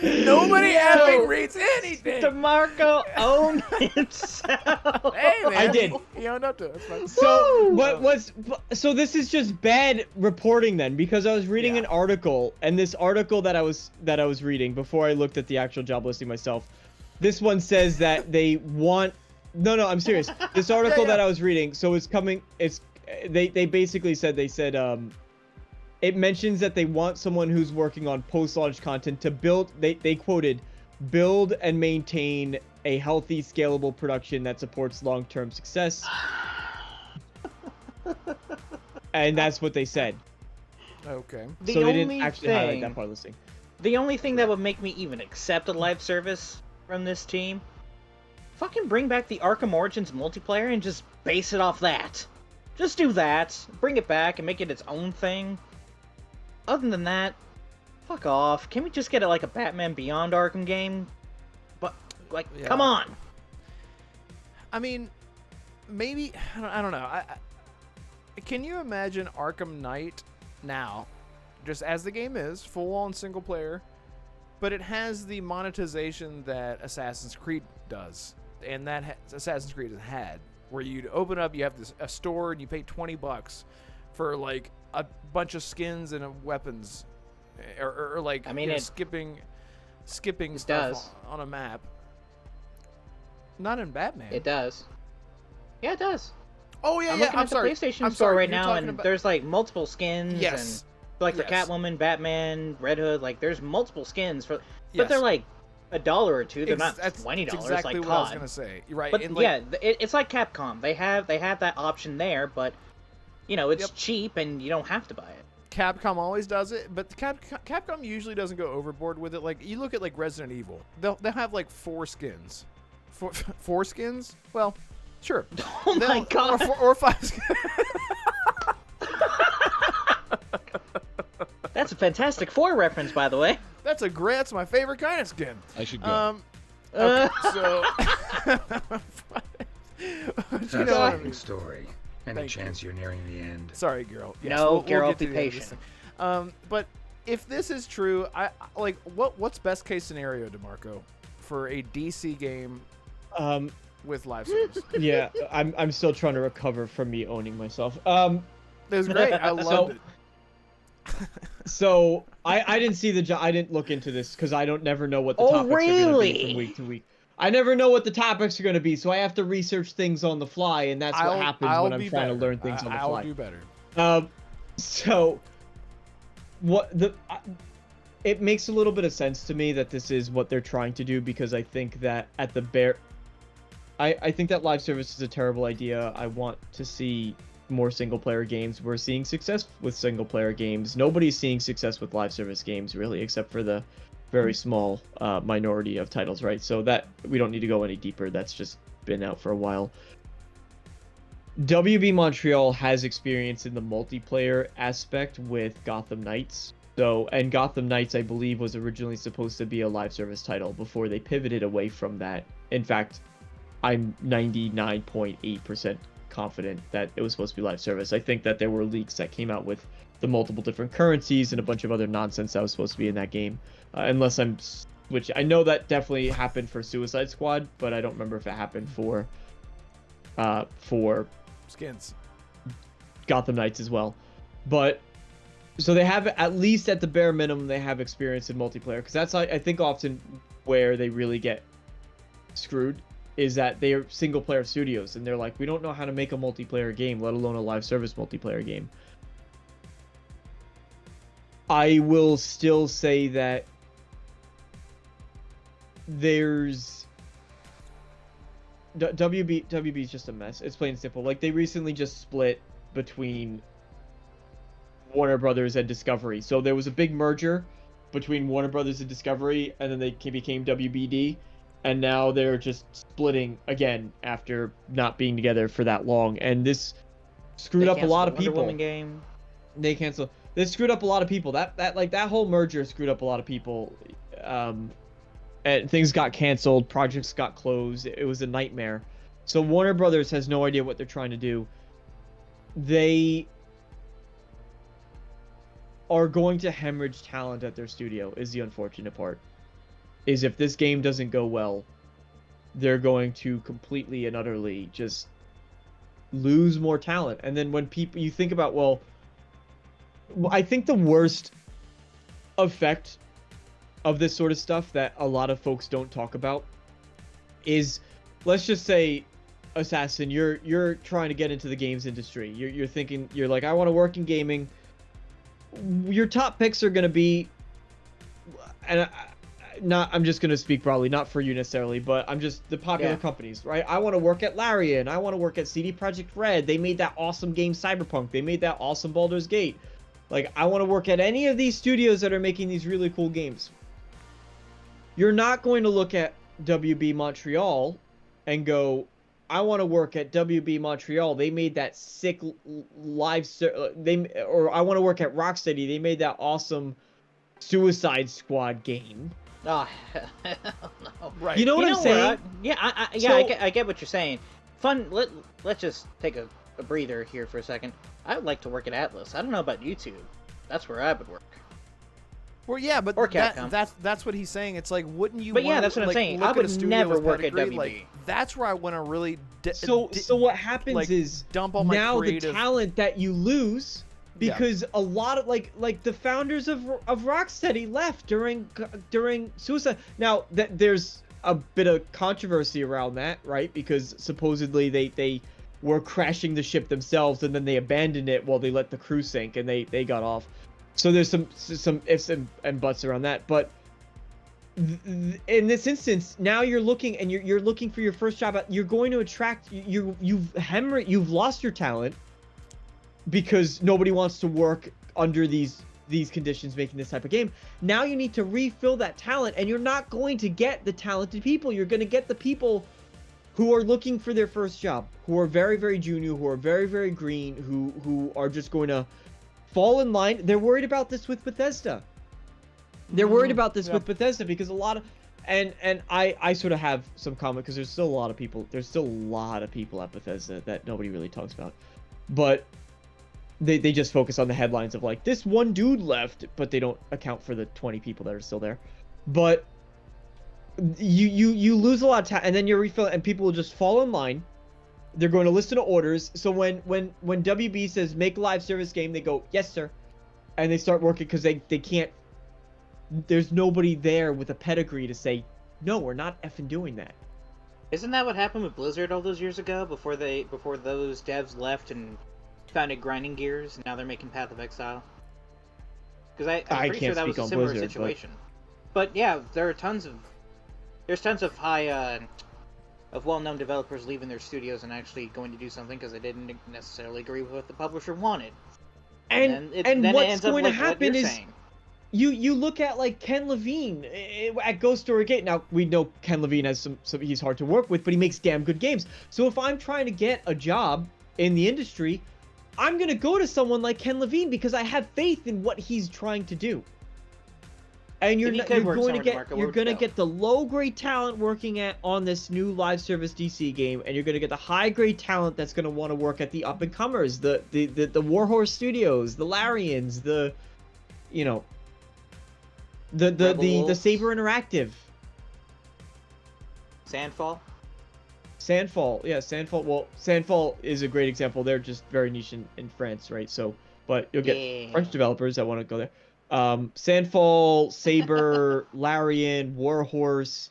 Nobody effing reads anything. DeMarco owned himself. Hey man, I did. He owned up to it. So this is just bad reporting then, because I was reading an article, and this article that I was reading before I looked at the actual job listing myself, this one says that they want. No, I'm serious. This article that I was reading, so it's coming. They basically said it mentions that they want someone who's working on post-launch content to build. They quoted build and maintain a healthy, scalable production that supports long-term success. And that's what they said. Okay. The So they only didn't actually highlight thing, that part of the thing. the only thing that would make me even accept a live service from this team, fucking bring back the Arkham Origins multiplayer and just base it off that. Just do that. Bring it back and make it its own thing. Other than that, fuck off. Can we just get it like a Batman Beyond Arkham game? But, like, Yeah. come on. I mean, maybe I don't know. Can you imagine Arkham Knight now, just as the game is, full-on single player, but it has the monetization that Assassin's Creed does, and that Assassin's Creed has had, where you'd open up, you have a store, and you pay $20 for like a bunch of skins and weapons, or like, I mean, you know, it skipping stuff does. on a map. Not in Batman. It does. Yeah, it does. Oh yeah, I'm yeah. looking at the PlayStation I'm store sorry. right You're now, talking and about- there's like multiple skins. Yes. And like for Yes. Catwoman, Batman, Red Hood, like there's multiple skins for, but Yes. they're like $1 or $2. They're not That's $20 exactly like what I was COD. gonna say. You're right. But and, like, yeah, it's like Capcom. They have that option there, but you know it's Yep. cheap and you don't have to buy it. Capcom always does it, but Capcom usually doesn't go overboard with it. Like, you look at like Resident Evil, they'll have like 4 skins, four skins. Well, sure. Oh my god! Or 5 skins. That's a Fantastic Four reference, by the way. That's my favorite kind of skin. I should go. Okay, so. That's you a know what I fucking mean. story. Any Thank chance you're nearing the end? Sorry, girl. Yes, No, Carol, get to be the end of this patient. thing. But if this is true, I like what's best case scenario, Damarco, for a DC game with live service? Yeah, I'm still trying to recover from me owning myself. It was great. I loved it. So I didn't see I didn't look into this because I never know what the Oh, topics are going to be really? from week to week. I never know what the topics are going to be, so I have to research things on the fly, and that's what happens when I'm trying to learn things on the I'll fly. do better. So it makes a little bit of sense to me that this is what they're trying to do, because I think that I think that live service is a terrible idea. I want to see more single player games. We're seeing success with single player games. Nobody's seeing success with live service games really, except for the very small minority of titles, right? So that we don't need to go any deeper. That's just been out for a while. WB Montreal has experience in the multiplayer aspect with Gotham Knights. And Gotham Knights, I believe, was originally supposed to be a live service title before they pivoted away from that. In fact, I'm 99.8% confident that it was supposed to be live service. I think that there were leaks that came out with the multiple different currencies and a bunch of other nonsense that was supposed to be in that game. Unless I'm switching. I know that definitely happened for Suicide Squad, but I don't remember if it happened for Skins. Gotham Knights as well. But so they have, at least at the bare minimum, they have experience in multiplayer, because that's I think often where they really get screwed, is that they are single player studios and they're like, we don't know how to make a multiplayer game, let alone a live service multiplayer game. I will still say that there's WB is just a mess. It's plain and simple. Like, they recently just split between Warner Brothers and Discovery. So there was a big merger between Warner Brothers and Discovery, and then they became WBD, and now they're just splitting again after not being together for that long. And this screwed up a lot of Wonder people. Woman game. They canceled. They screwed up a lot of people. That whole merger screwed up a lot of people. And things got canceled, projects got closed. It was a nightmare. So Warner Brothers has no idea what they're trying to do. They are going to hemorrhage talent at their studio, is the unfortunate part. Is if this game doesn't go well, they're going to completely and utterly just lose more talent. And then when you think about, well, I think the worst effect of this sort of stuff that a lot of folks don't talk about is, let's just say, Assassin, you're trying to get into the games industry. You're thinking, you're like, I want to work in gaming. Your top picks are going to be, and I'm just gonna speak broadly, not for you necessarily, but I'm just the popular Yeah. companies, right? I want to work at Larian. I want to work at CD Projekt Red. They made that awesome game Cyberpunk. They made that awesome Baldur's Gate. Like, I want to work at any of these studios that are making these really cool games. You're not going to look at WB Montreal and go, I want to work at WB Montreal. They made that sick or I want to work at Rocksteady. They made that awesome Suicide Squad game. Oh, hell no. Right. You know what I'm saying? I get what you're saying. Fun. Let's just take a breather here for a second. I would like to work at Atlas. I don't know about YouTube. That's where I would work. Well, yeah, but Or Capcom. that's what he's saying. It's like, wouldn't you? But yeah, wanna, that's what I'm like, saying. look I at a would studio never with work at pedigree? WB. Like, that's where I want to really. So what happens like, is dump all my now creative... the talent that you lose because a lot of like the founders of Rocksteady left during Suicide. Now there's a bit of controversy around that, right? Because supposedly they were crashing the ship themselves and then they abandoned it while they let the crew sink and they got off. So there's some ifs and buts around that, but in this instance, now you're looking and you're looking for your first job. You're going to attract you've lost your talent because nobody wants to work under these conditions making this type of game. Now you need to refill that talent, and you're not going to get the talented people. You're going to get the people who are looking for their first job, who are very, very junior, who are very, very green, who are just going to fall in line. They're worried about this with Bethesda. They're worried about this with Bethesda because a lot of, and I sort of have some comment because there's still a lot of people at Bethesda that nobody really talks about, but they just focus on the headlines of like this one dude left, but they don't account for the 20 people that are still there. But you lose a lot of time, and then you're refilling, and people will just fall in line. They're going to listen to orders. So when WB says make a live service game, they go yes sir, and they start working because they can't. There's nobody there with a pedigree to say no, we're not effing doing that. Isn't that what happened with Blizzard all those years ago? Before those devs left and founded Grinding Gears, and now they're making Path of Exile. Because I'm pretty sure that was a similar Blizzard, situation. But yeah, there's tons of high of well-known developers leaving their studios and actually going to do something because they didn't necessarily agree with what the publisher wanted. And what's going to happen is you look at like Ken Levine at Ghost Story Gate. Now we know Ken Levine has some he's hard to work with, but he makes damn good games. So if I'm trying to get a job in the industry, I'm gonna go to someone like Ken Levine because I have faith in what he's trying to do. And you're going to get the low grade talent working on this new live service DC game, and you're going to get the high grade talent that's going to want to work at the up and comers, the Warhorse Studios, the Larians, the Saber Interactive, Sandfall. Yeah, Sandfall. Well, Sandfall is a great example. They're just very niche in France, right? So, but you'll get French developers that want to go there. Sandfall, Saber, Larian, Warhorse.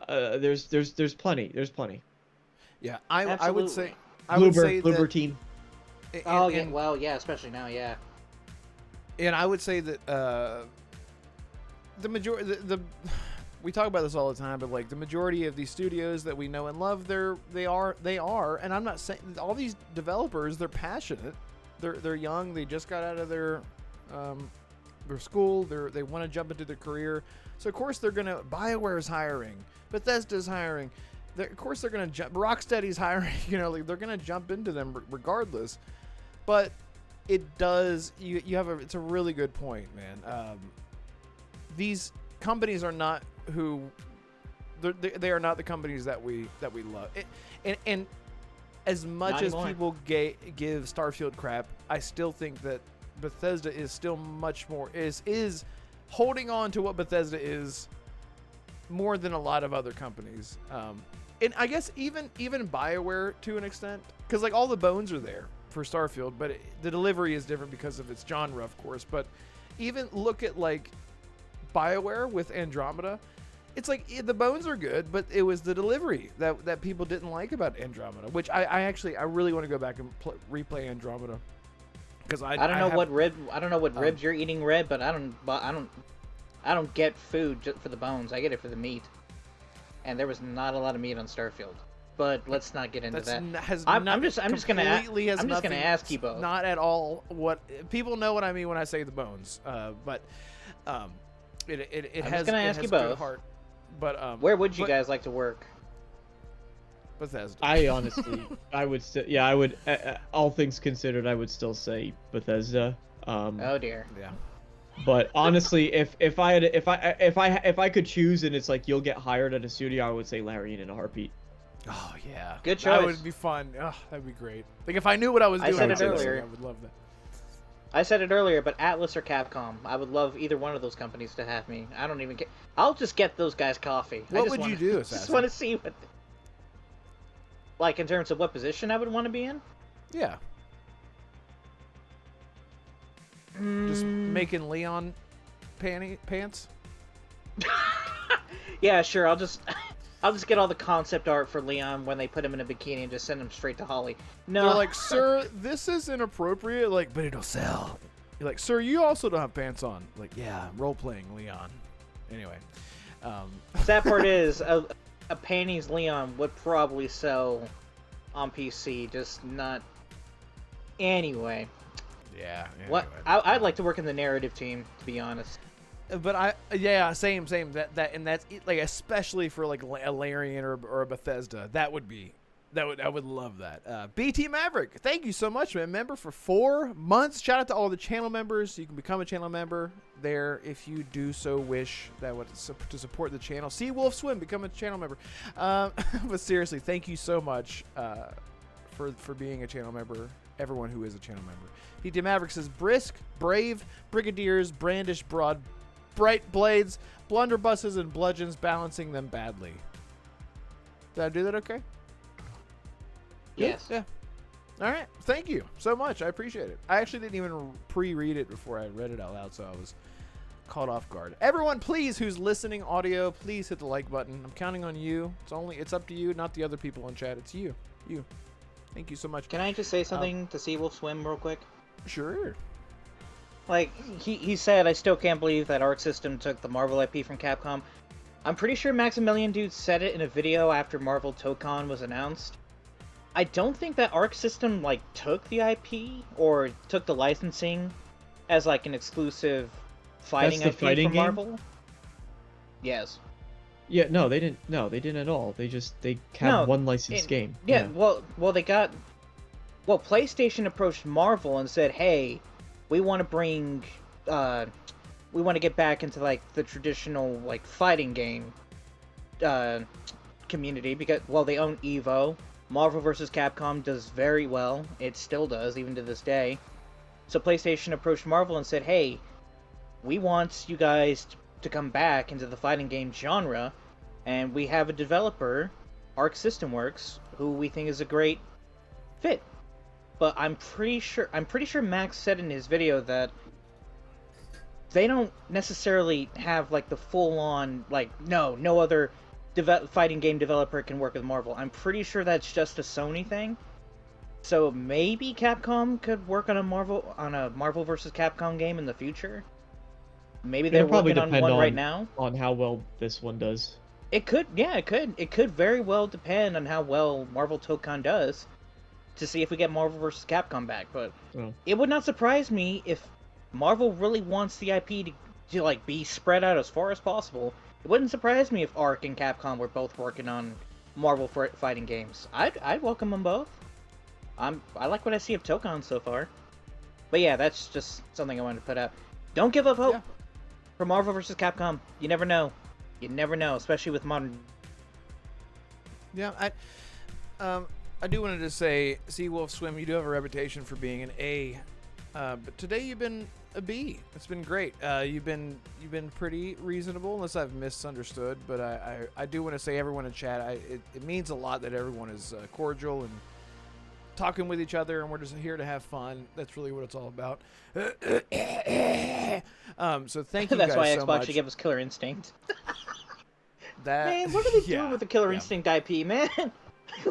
There's plenty. Yeah, I would say Bloober team. Especially now, yeah. And I would say that the majority, we talk about this all the time, but like the majority of these studios that we know and love, they are, and I'm not saying all these developers, they're passionate, they're young, they just got out of their school, they want to jump into their career, so of course they're gonna. BioWare's hiring, Bethesda's hiring, of course they're gonna jump. Rocksteady's hiring, like they're gonna jump into them regardless. But it does. It's a really good point, man. These companies are not who. They are not the companies that we love. And as much as people give Starfield crap, I still think that Bethesda is still much more is holding on to what Bethesda is more than a lot of other companies. And I guess even BioWare to an extent, because like all the bones are there for Starfield, but the delivery is different because of its genre, of course. But even look at like BioWare with Andromeda. It's like the bones are good, but it was the delivery that people didn't like about Andromeda, which I really want to go back and replay Andromeda, because I don't know what ribs you're eating, Red, but I don't I don't get food just for the bones. I get it for the meat. And there was not a lot of meat on Starfield. But let's not get into that. I'm just gonna ask you both. Not at all what people know what I mean when I say the bones. But it has. Gonna ask you both. Heart. But where would you guys like to work? Bethesda. I honestly, I would still, yeah, I would. All things considered, I would still say Bethesda. Oh dear. Yeah. But honestly, if I could choose, and it's like you'll get hired at a studio, I would say Larian in a heartbeat. Oh yeah. Good choice. That would be fun. Oh, that'd be great. Like if I knew what I was doing, said it earlier. I would love that. I said it earlier, but Atlas or Capcom, I would love either one of those companies to have me. I don't even care. I'll just get those guys coffee. What would you do, Assassin? Just want to see what, like in terms of what position I would want to be in. Yeah. Just making Leon pants. Yeah, sure. I'll just get all the concept art for Leon when they put him in a bikini and just send him straight to Holly. No, They're like, sir, this is inappropriate. Like, but it'll sell. You're like, sir, you also don't have pants on. Like, yeah, role playing Leon. Anyway, sad part is a panties Leon would probably sell on PC, just not. Anyway. Yeah. Anyway. What I'd like to work in the narrative team, to be honest. But same. And that's like especially for like a Larian or a Bethesda. I would love that. BT Maverick, thank you so much, man. Member for 4 months. Shout out to all the channel members. You can become a channel member there if you do so wish. That would to support the channel. Sea Wolf Swim, become a channel member. But seriously, thank you so much for being a channel member. Everyone who is a channel member. BT Maverick says brisk, brave, brigadiers brandish bright blades, blunderbusses, and bludgeons, balancing them badly. Did I do that okay? Yes. Yeah. All right. Thank you so much. I appreciate it. I actually didn't even pre-read it before I read it out loud, so I was caught off guard. Everyone, please, who's listening audio, please hit the like button. I'm counting on you. It's up to you, not the other people in chat. It's you. You. Thank you so much. Can I just say something to Sea Wolf Swim real quick? Sure. Like, he said, I still can't believe that Arc System took the Marvel IP from Capcom. I'm pretty sure Maximilian Dude said it in a video after Marvel Tokon was announced. I don't think that Arc System, like, took the IP or took the licensing as, like, an exclusive fighting IP fighting from game? Marvel. Yes. Yeah, no, they didn't. No, they didn't at all. They had one licensed game. Yeah, well, PlayStation approached Marvel and said, "Hey, we want to bring, we want to get back into like the traditional like fighting game, community because they own Evo. Marvel vs. Capcom does very well. It still does even to this day. So PlayStation approached Marvel and said, "Hey, we want you guys to come back into the fighting game genre, and we have a developer, Arc System Works, who we think is a great fit." But I'm pretty sure Max said in his video that they don't necessarily have like the full-on like no other fighting game developer can work with Marvel. I'm pretty sure that's just a Sony thing. So maybe Capcom could work on a Marvel vs. Capcom game in the future. Maybe they're working on one right now. On how well this one does. It could, yeah, it could. It could very well depend on how well Marvel Tokon does to see if we get Marvel vs. Capcom back. But it would not surprise me if Marvel really wants the IP to like be spread out as far as possible. It wouldn't surprise me if Arc and Capcom were both working on Marvel fighting games. I'd welcome them both. I like what I see of Tokon so far. But yeah, that's just something I wanted to put out. Don't give up hope for Marvel vs. Capcom. You never know. You never know, especially with modern. Yeah, I do want to just say, Sea Wolf Swim, you do have a reputation for being an A, but today you've been a B. It's been great. You've been pretty reasonable, unless I've misunderstood. But I do want to say, everyone in chat, it means a lot that everyone is cordial and talking with each other, and we're just here to have fun. That's really what it's all about. So thank you That's guys why so Xbox much. should give us Killer Instinct. That, Man, what are they doing with the Killer Instinct IP, man?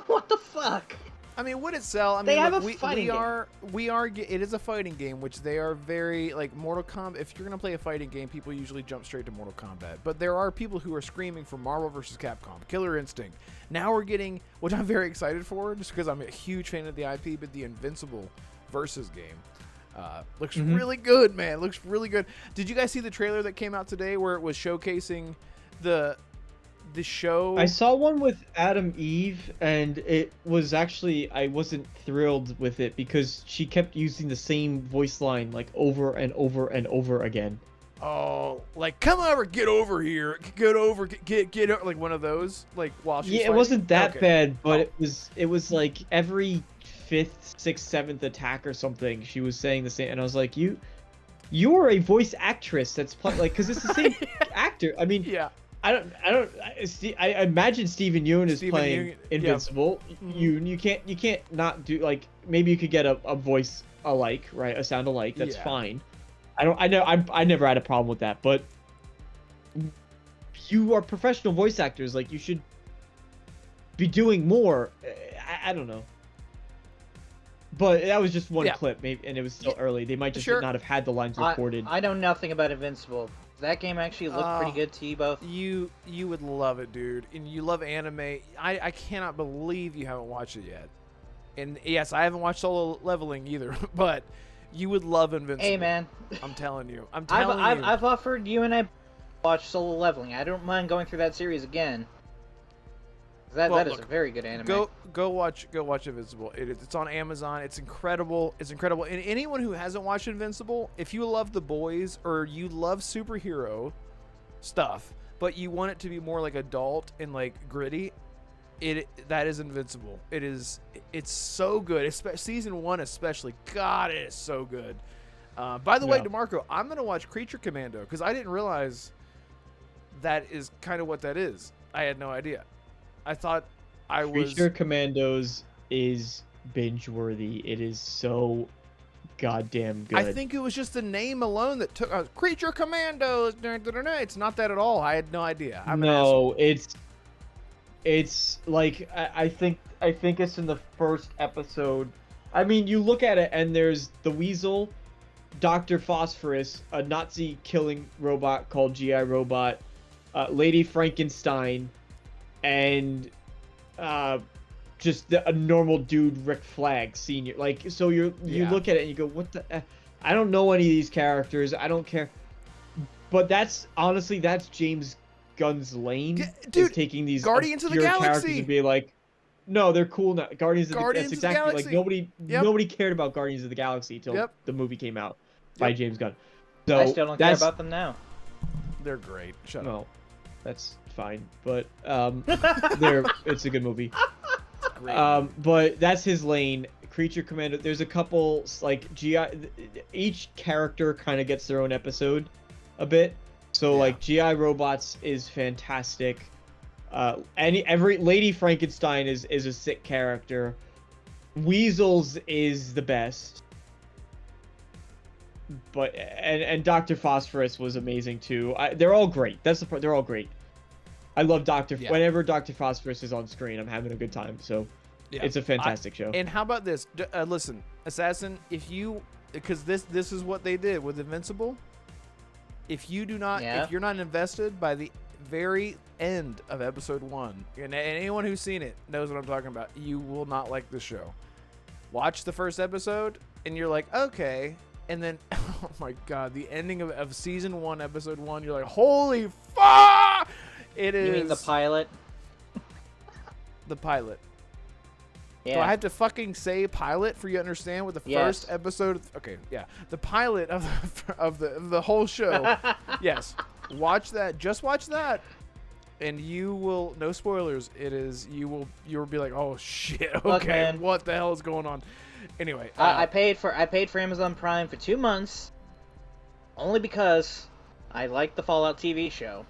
What the fuck? I mean, would it sell? I mean, They have look, a fighting game. it is a fighting game, which they are very, like, Mortal Kombat. If you're going to play a fighting game, people usually jump straight to Mortal Kombat. But there are people who are screaming for Marvel vs. Capcom, Killer Instinct. Now we're getting, which I'm very excited for, just because I'm a huge fan of the IP, but the Invincible versus game. Looks really good, man. Looks really good. Did you guys see the trailer that came out today where it was showcasing the show? I saw one with Adam Eve, and it was actually, I wasn't thrilled with it because she kept using the same voice line like over and over and over again. Oh, like, come over, get over here, get over, get over, like one of those, like, while she's Yeah, it fighting? wasn't that Okay. bad, but Oh. it was like every 5th, 6th, 7th attack or something, she was saying the same, and I was like, you are a voice actress that's like, because it's the same actor. I mean, Yeah. I imagine Steven Yeun is Steven playing Yeun, yeah. Invincible. You can't not do, like, maybe you could get a voice alike, right? A sound alike. That's Yeah. fine. I never had a problem with that, but you are professional voice actors. Like, you should be doing more. I don't know. But that was just one Yeah. clip, maybe, and it was still early. They might just Sure. not have had the lines recorded. I know nothing about Invincible. That game actually looked pretty good to you both. You would love it, dude. And you love anime. I cannot believe you haven't watched it yet. And yes, I haven't watched Solo Leveling either, but you would love Invincible. Hey, man. I'm telling you. I've offered you and I watch Solo Leveling. I don't mind going through that series again. That is look, a very good anime. Go watch Invincible. It's on Amazon. It's incredible. It's incredible. And anyone who hasn't watched Invincible, if you love The Boys or you love superhero stuff, but you want it to be more like adult and like gritty, that is Invincible. It's so good. Season 1 especially. God, it is so good. By the way, Yeah. DeMarco, I'm gonna watch Creature Commando because I didn't realize that is kind of what that is. I had no idea. I thought I was. Creature Commandos is binge worthy. It is so goddamn good. I think it was just the name alone that took Creature Commandos. It's not that at all. I had no idea. I'm an asshole. No, it's like I think it's in the first episode. I mean, you look at it and there's the Weasel, Dr. Phosphorus, a Nazi killing robot called GI Robot, Lady Frankenstein, and just a normal dude, Rick Flag Senior. Like, so you Yeah. look at it and you go, what the? I don't know any of these characters. I don't care. But that's honestly James Gunn's lane. Dude, is taking these Guardians of the obscure Galaxy. characters and be like, no, they're cool now. Guardians of the Guardians That's of the exactly Galaxy. like nobody cared about Guardians of the Galaxy until Yep. the movie came out by Yep. James Gunn. So I still don't care that's, about them now. They're great. Shut up. no, that's fine. But it's a good movie. Great. But that's his lane. Creature Commando. There's a couple like each character kind of gets their own episode, a bit. So Yeah. like GI Robots is fantastic. Every Lady Frankenstein is a sick character. Weasels is the best. But and Dr. Phosphorus was amazing too. They're all great. That's the part. They're all great. I love Yeah. Whenever Dr. Phosphorus is on screen, I'm having a good time. So Yeah. it's a fantastic show. And how about this? Listen, Assassin, because this is what they did with Invincible. If you're not invested by the very end of episode 1, and anyone who's seen it knows what I'm talking about, you will not like the show. Watch the first episode, and you're like, okay. And then, oh my God, the ending of season 1, episode 1, you're like, holy fuck! It is. You mean the pilot? The pilot. Yeah. Do I have to fucking say pilot for you to understand what the Yes. first episode? Okay, yeah, the pilot of the whole show. Yes, watch that. Just watch that, and you will. No spoilers. You will be like, oh shit. Okay, Look, man. what the hell is going on? Anyway, I paid for Amazon Prime for 2 months, only because I like the Fallout TV show.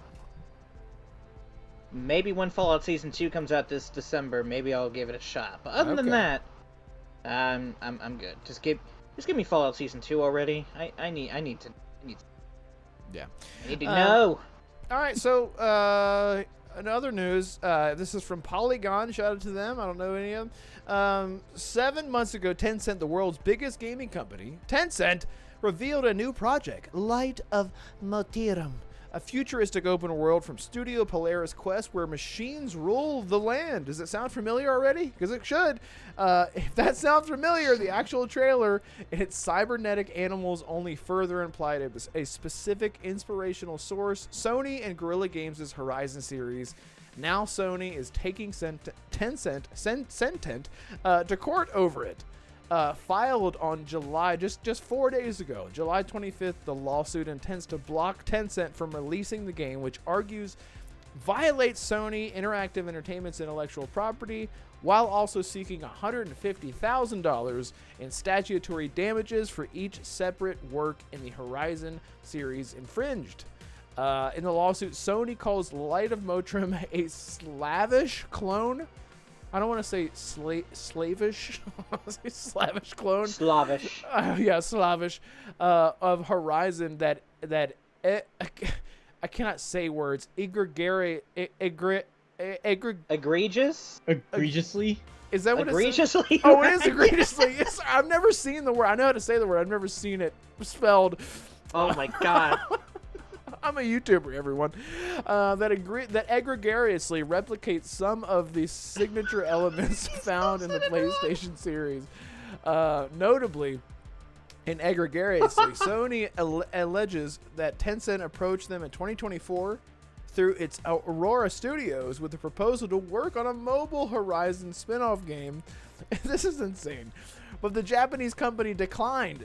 Maybe when Fallout Season 2 comes out this December, maybe I'll give it a shot. But other than Okay. that, I'm good. Just give me Fallout Season 2 already. I need to yeah. know. All right, so in other news, this is from Polygon. Shout out to them. I don't know any of them. 7 months ago, Tencent, the world's biggest gaming company, Tencent, revealed a new project, Light of Motiram, a futuristic open world from Studio Polaris Quest where machines rule the land. Does it sound familiar already? Because it should. If that sounds familiar, the actual trailer and its cybernetic animals only further implied a specific inspirational source, Sony and Guerrilla Games' Horizon series. Now Sony is taking Tencent to court over it. Filed on July, just 4 days ago, July 25th, the lawsuit intends to block Tencent from releasing the game, which argues violates Sony Interactive Entertainment's intellectual property, while also seeking $150,000 in statutory damages for each separate work in the Horizon series infringed. In the lawsuit, Sony calls Light of Motrim a Slavish clone. I don't want to say slavish. I want to say Slavish clone. Slavish. Yeah, Slavish. Of Horizon that I cannot say words. Egregious? Egregiously? Is that what it says? Egregiously? Oh, it is egregiously. Yes, I've never seen the word. I know how to say the word. I've never seen it spelled. Oh my god. I'm a YouTuber, everyone. That egregiously replicates some of the signature elements found in the PlayStation series. Notably, in egregiously, Sony alleges that Tencent approached them in 2024 through its Aurora Studios with a proposal to work on a mobile Horizon spin-off game. This is insane. But the Japanese company declined.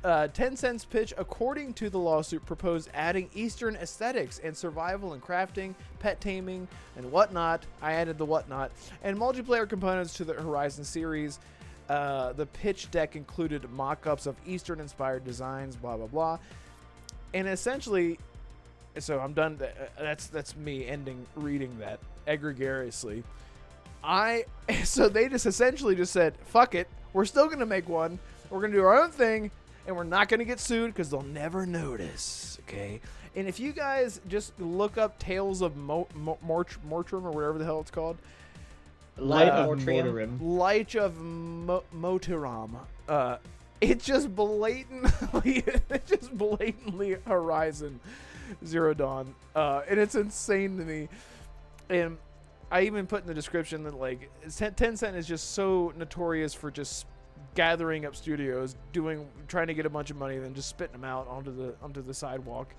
Tencent's pitch, according to the lawsuit, proposed adding Eastern aesthetics and survival and crafting, pet taming, and whatnot. I added the whatnot, and multiplayer components to the Horizon series. The pitch deck included mock-ups of Eastern-inspired designs, blah, blah, blah. And essentially, so I'm done. That's me ending reading that egregiously. So they just essentially just said, fuck it. We're still going to make one. We're going to do our own thing. And we're not going to get sued because they'll never notice, okay? And if you guys just look up Tales of Mortrim or whatever the hell it's called. Light of Motiram. Light of Motiram. It's just blatantly Horizon Zero Dawn. And it's insane to me. And I even put in the description that, like, Tencent is just so notorious for just gathering up studios, trying to get a bunch of money, and then just spitting them out onto the sidewalk.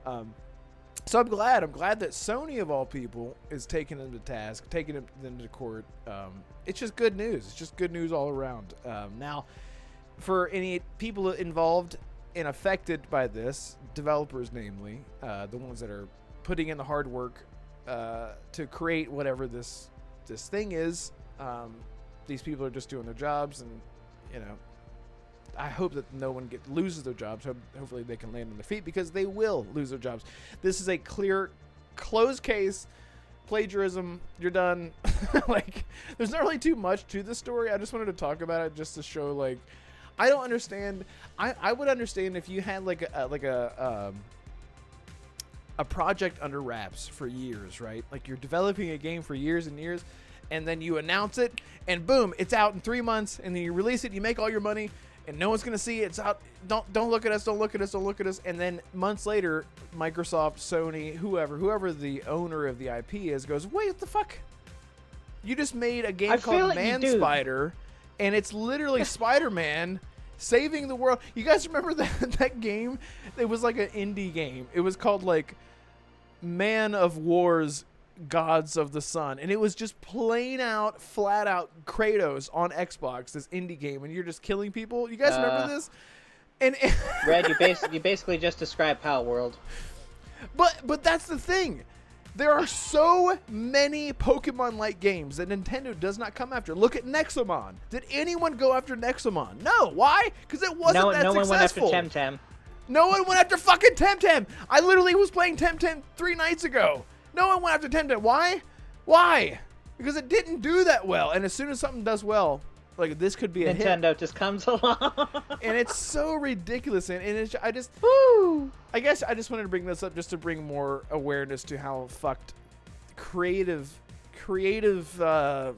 So I'm glad that Sony of all people is taking them to task, taking them to court. It's just good news. It's just good news all around. Now, for any people involved and affected by this, developers namely, the ones that are putting in the hard work to create whatever this thing is, these people are just doing their jobs, and I hope that no one loses their jobs. Hopefully they can land on their feet, because they will lose their jobs. This is a clear, closed case. Plagiarism. You're done. Like, there's not really too much to the story. I just wanted to talk about it just to show, like, I don't understand. I would understand if you had like a project under wraps for years, right? Like, you're developing a game for years and years, and then you announce it, and boom, it's out in 3 months, and then you release it, you make all your money, and no one's gonna see it. It's out. Don't look at us. Don't look at us. Don't look at us. And then months later, Microsoft, Sony, whoever the owner of the IP is, goes, wait, what the fuck? You just made a game called Man Spider, and it's literally Spider-Man saving the world. You guys remember that game? It was like an indie game. It was called like Man of War's Gods of the Sun, and it was just plain out, flat out Kratos on Xbox, this indie game, and you're just killing people. You guys remember this? And Red, you basically just described Power World. But that's the thing. There are so many Pokemon-like games that Nintendo does not come after. Look at Nexomon. Did anyone go after Nexomon? No. Why? Because it wasn't that successful. No one went after Temtem. No one went after fucking Temtem. I literally was playing Temtem 3 nights ago. No one went after Temtem. Why? Why? Because it didn't do that well. And as soon as something does well, like, this could be a hit. Nintendo just comes along. And it's so ridiculous. And it's, I guess I just wanted to bring this up just to bring more awareness to how fucked creative. I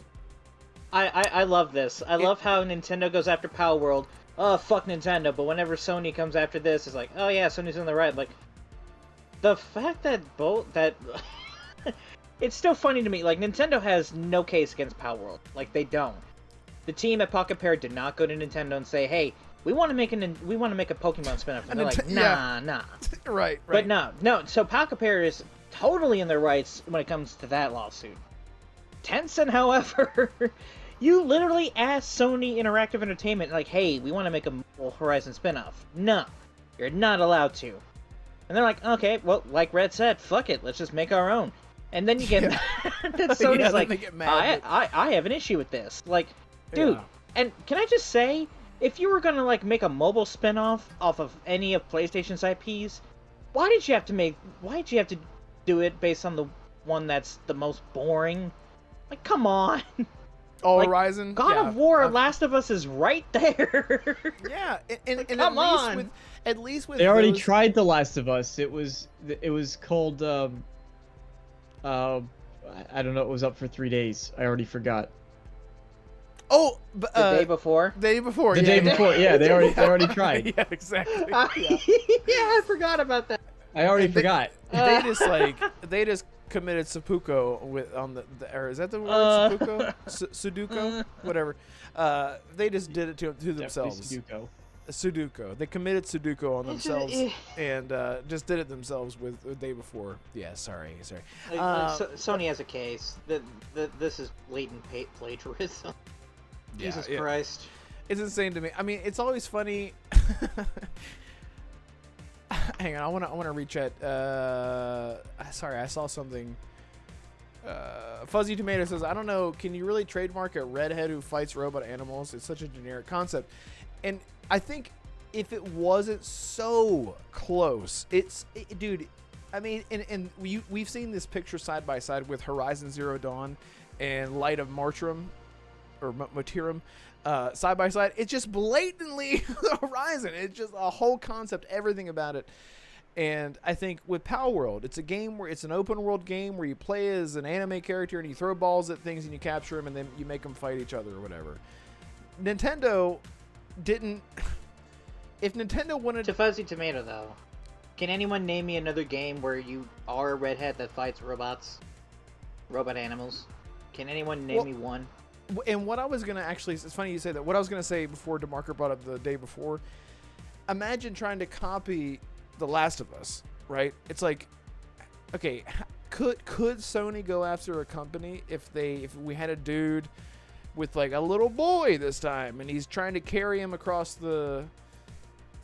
love this. I love how Nintendo goes after Power World. Oh, fuck Nintendo. But whenever Sony comes after this, it's like, oh yeah, Sony's on the right. Like, the fact that it's still funny to me. Like, Nintendo has no case against Power World. Like, they don't. The team at Pocket Pair did not go to Nintendo and say, hey, we want to make a Pokemon spin-off. And they're like, nah. Right. But no. So Pocket Pair is totally in their rights when it comes to that lawsuit. Tencent, however, you literally asked Sony Interactive Entertainment, like, hey, we want to make a Horizon spin-off. No, you're not allowed to. And they're like, okay, well, like Red said, fuck it, let's just make our own. And then you get mad that Sony's like, I have an issue with this. Like, dude, and can I just say, if you were gonna, like, make a mobile spin-off off of any of PlayStation's IPs, why did you have to do it based on the one that's the most boring? Like, come on. Horizon. God of War, Last of Us is right there. Yeah, and come on. At least with They already tried The Last of Us. It was called I don't know. It was up for 3 days. I already forgot. Oh, the day before. The day before. Yeah, they already tried. Yeah, exactly. Yeah, I forgot about that. I already forgot. They just committed seppuku on the or is that the word seppuku? Sudoku, whatever. They just did it to themselves. Sudoku. They committed Sudoku on themselves and just did it themselves with the day before. Yeah, sorry. Sony has a case. This is blatant plagiarism. Yeah, Jesus Christ. It's insane to me. I mean, it's always funny. Hang on, I want to recheck. Sorry, I saw something. Fuzzy Tomato says, I don't know, can you really trademark a redhead who fights robot animals? It's such a generic concept. And I think if it wasn't so close, dude, I mean, and we've seen this picture side by side with Horizon Zero Dawn and Light of Martyrum, or Martyrum, side by side. It's just blatantly Horizon. It's just a whole concept, everything about it. And I think with Power World, it's a game where it's an open world game where you play as an anime character and you throw balls at things and you capture them and then you make them fight each other or whatever. Nintendo didn't. If Nintendo wanted to Fuzzy Tomato though, can anyone name me another game where you are a redhead that fights robot animals? Can anyone name me one? And what I was going to actually, it's funny you say that. What I was going to say before Damarco brought up the day before, imagine trying to copy The Last of Us, right? It's like, okay, could Sony go after a company if we had a dude with like a little boy this time and he's trying to carry him across the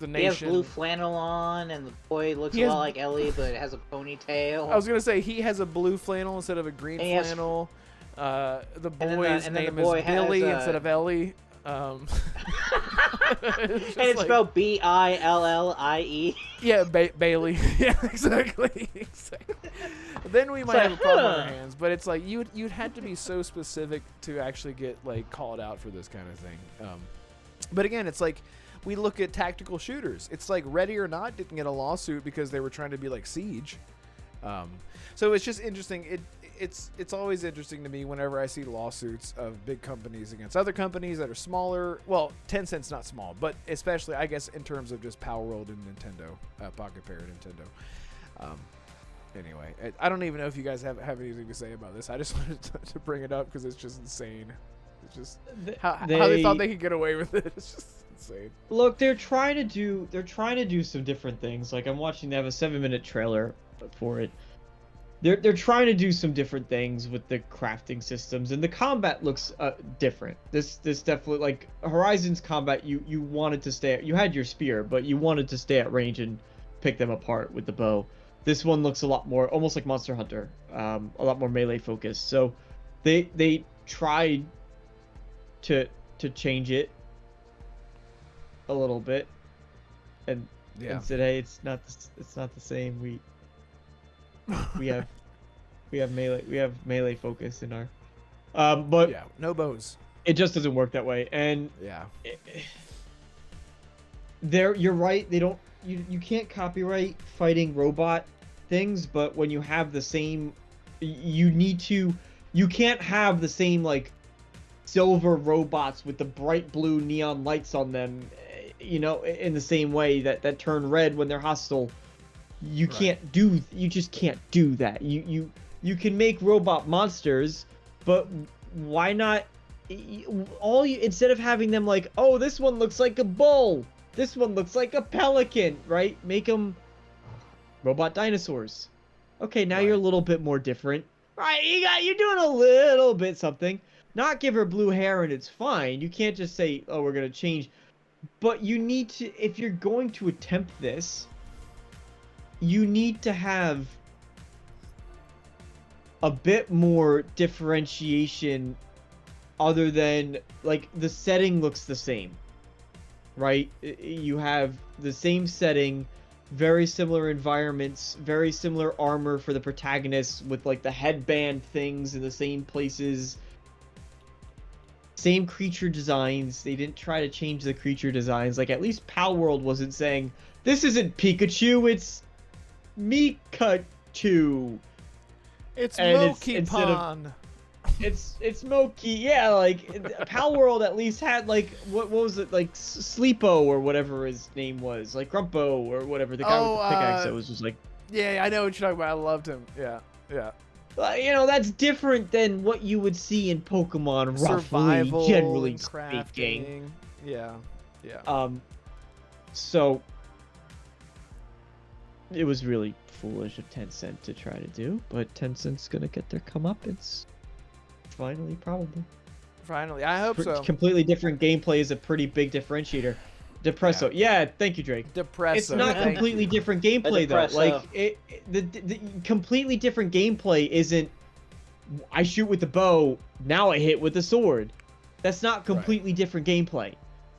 nation? He has blue flannel on and the boy looks a lot like Ellie but it has a ponytail. I was going to say he has a blue flannel instead of a green flannel. The boy's name is Billy instead of Ellie. And it's spelled Billie. Yeah, Bailey. Yeah, exactly. Then we might have a problem on our hands. But it's like you'd have to be so specific to actually get like called out for this kind of thing. But again, it's like we look at tactical shooters. It's like Ready or Not didn't get a lawsuit because they were trying to be like Siege. So it's just interesting. It's always interesting to me whenever I see lawsuits of big companies against other companies that are smaller. Well, Tencent's not small, but especially, I guess, in terms of just Power World and Nintendo, Pocket Pair and Nintendo. Anyway, I don't even know if you guys have anything to say about this. I just wanted to bring it up because it's just insane. It's just how they thought they could get away with it. It's just insane. Look, they're trying to do some different things. Like I'm watching, they have a 7-minute trailer for it. They're trying to do some different things with the crafting systems, and the combat looks different. This definitely, like Horizon's combat, you wanted to stay at, you had your spear, but you wanted to stay at range and pick them apart with the bow. This one looks a lot more almost like Monster Hunter, a lot more melee focused. So they tried to change it a little bit, and said, hey, it's not the same. We have melee focus in our but yeah, no bows. It just doesn't work that way. And yeah, you're right, you can't copyright fighting robot things, but when you have the same You need to. You can't have the same like silver robots with the bright blue neon lights on them, you know, in the same way that turn red when they're hostile. You can't do. You just can't do that. You can make robot monsters, but why not? Instead of having them like, oh, this one looks like a bull, this one looks like a pelican, right? Make them robot dinosaurs. Okay, now you're a little bit more different, right? You're doing a little bit something. Not give her blue hair and it's fine. You can't just say, oh, we're gonna change. But you need to, if you're going to attempt this, you need to have a bit more differentiation other than, like, the setting looks the same, right? You have the same setting, very similar environments, very similar armor for the protagonists with, like, the headband things in the same places. Same creature designs. They didn't try to change the creature designs. Like, at least Pal World wasn't saying, this isn't Pikachu, it's Mikachu. It's And Mokipon. It's Moki, yeah, like, Pal World at least had, like, what was it, like, Sleepo or whatever his name was, like, Grumpo or whatever, the guy with the pickaxe that was just like... Yeah, I know what you're talking about, I loved him, yeah. You know, that's different than what you would see in Pokemon, Survival, roughly, generally and speaking. crafting. Yeah. So... It was really foolish of Tencent to try to do, but Tencent's gonna get their comeuppance. Finally, probably. Finally, I hope so. Completely different gameplay is a pretty big differentiator. Depresso. Yeah, thank you, Drake. Depresso. It's not completely different gameplay though. Like the completely different gameplay isn't I shoot with the bow, now I hit with the sword. That's not completely different gameplay.